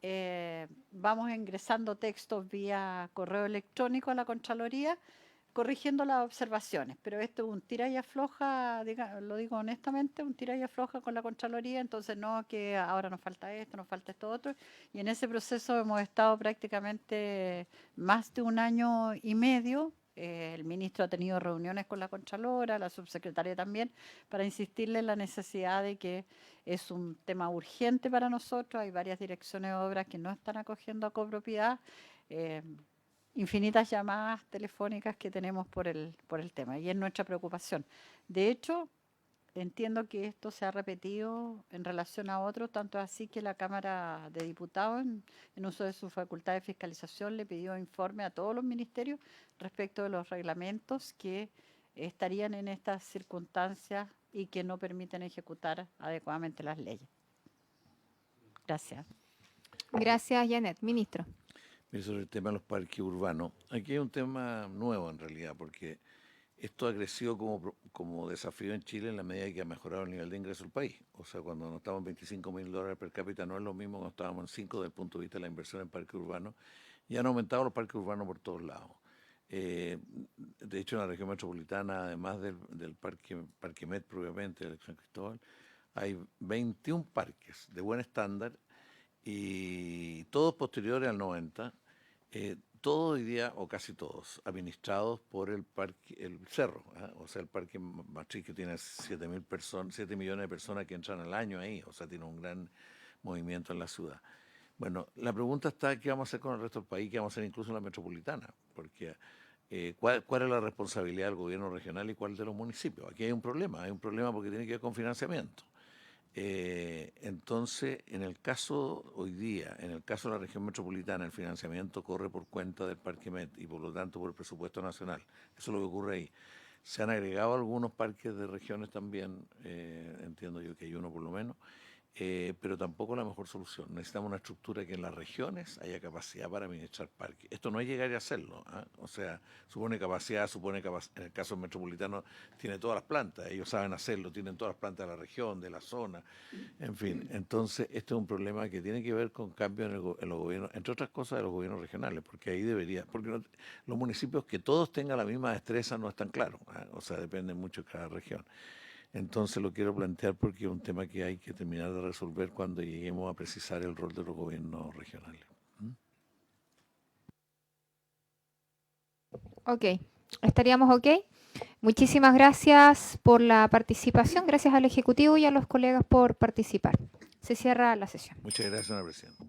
vamos ingresando textos vía correo electrónico a la Contraloría, corrigiendo las observaciones, pero esto es un tira y afloja, lo digo honestamente, un tira y afloja con la Contraloría, entonces no que ahora nos falta esto otro, y en ese proceso hemos estado prácticamente más de un año y medio. El ministro ha tenido reuniones con la Contralora, la subsecretaria también, para insistirle en la necesidad de que es un tema urgente para nosotros, hay varias direcciones de obras que no están acogiendo a copropiedad, infinitas llamadas telefónicas que tenemos por el tema y es nuestra preocupación. De hecho, entiendo que esto se ha repetido en relación a otros, tanto así que la Cámara de Diputados, en uso de su facultad de fiscalización, le pidió informe a todos los ministerios respecto de los reglamentos que estarían en estas circunstancias y que no permiten ejecutar adecuadamente las leyes. Gracias. Gracias, Janet. Ministro. Sobre el tema de los parques urbanos, aquí hay un tema nuevo en realidad, porque esto ha crecido como desafío en Chile en la medida que ha mejorado el nivel de ingreso del país. O sea, cuando no estábamos en $25.000 per cápita, no es lo mismo cuando estábamos en 5 desde el punto de vista de la inversión en parques urbanos, y han aumentado los parques urbanos por todos lados. De hecho, en la región metropolitana, además del Parque Met propiamente, del San Cristóbal, hay 21 parques de buen estándar y todos posteriores al 90, todos hoy día, o casi todos, administrados por el Cerro, o sea, el Parque Matriz, que tiene 7 millones de personas que entran al año ahí, o sea, tiene un gran movimiento en la ciudad. Bueno, la pregunta está, ¿qué vamos a hacer con el resto del país? ¿Qué vamos a hacer incluso en la metropolitana? Porque ¿cuál es la responsabilidad del gobierno regional y cuál de los municipios? Aquí hay un problema porque tiene que ver con financiamiento. Entonces, en el caso hoy día, en el caso de la región metropolitana, el financiamiento corre por cuenta del Parque Met y por lo tanto por el presupuesto nacional. Eso es lo que ocurre ahí. Se han agregado algunos parques de regiones también, entiendo yo que hay uno por lo menos, pero tampoco la mejor solución. Necesitamos una estructura que en las regiones haya capacidad para administrar parques. Esto no es llegar y hacerlo, ¿eh? O sea, supone capacidad, en el caso metropolitano tiene todas las plantas, ellos saben hacerlo, tienen todas las plantas de la región, de la zona, en fin. Entonces, este es un problema que tiene que ver con cambios en los gobiernos, entre otras cosas de los gobiernos regionales, porque ahí porque los municipios que todos tengan la misma destreza no están claros, ¿eh? O sea, depende mucho de cada región. Entonces lo quiero plantear porque es un tema que hay que terminar de resolver cuando lleguemos a precisar el rol de los gobiernos regionales. Ok, ¿Estaríamos ok? Muchísimas gracias por la participación. Gracias al Ejecutivo y a los colegas por participar. Se cierra la sesión. Muchas gracias, señora presidenta.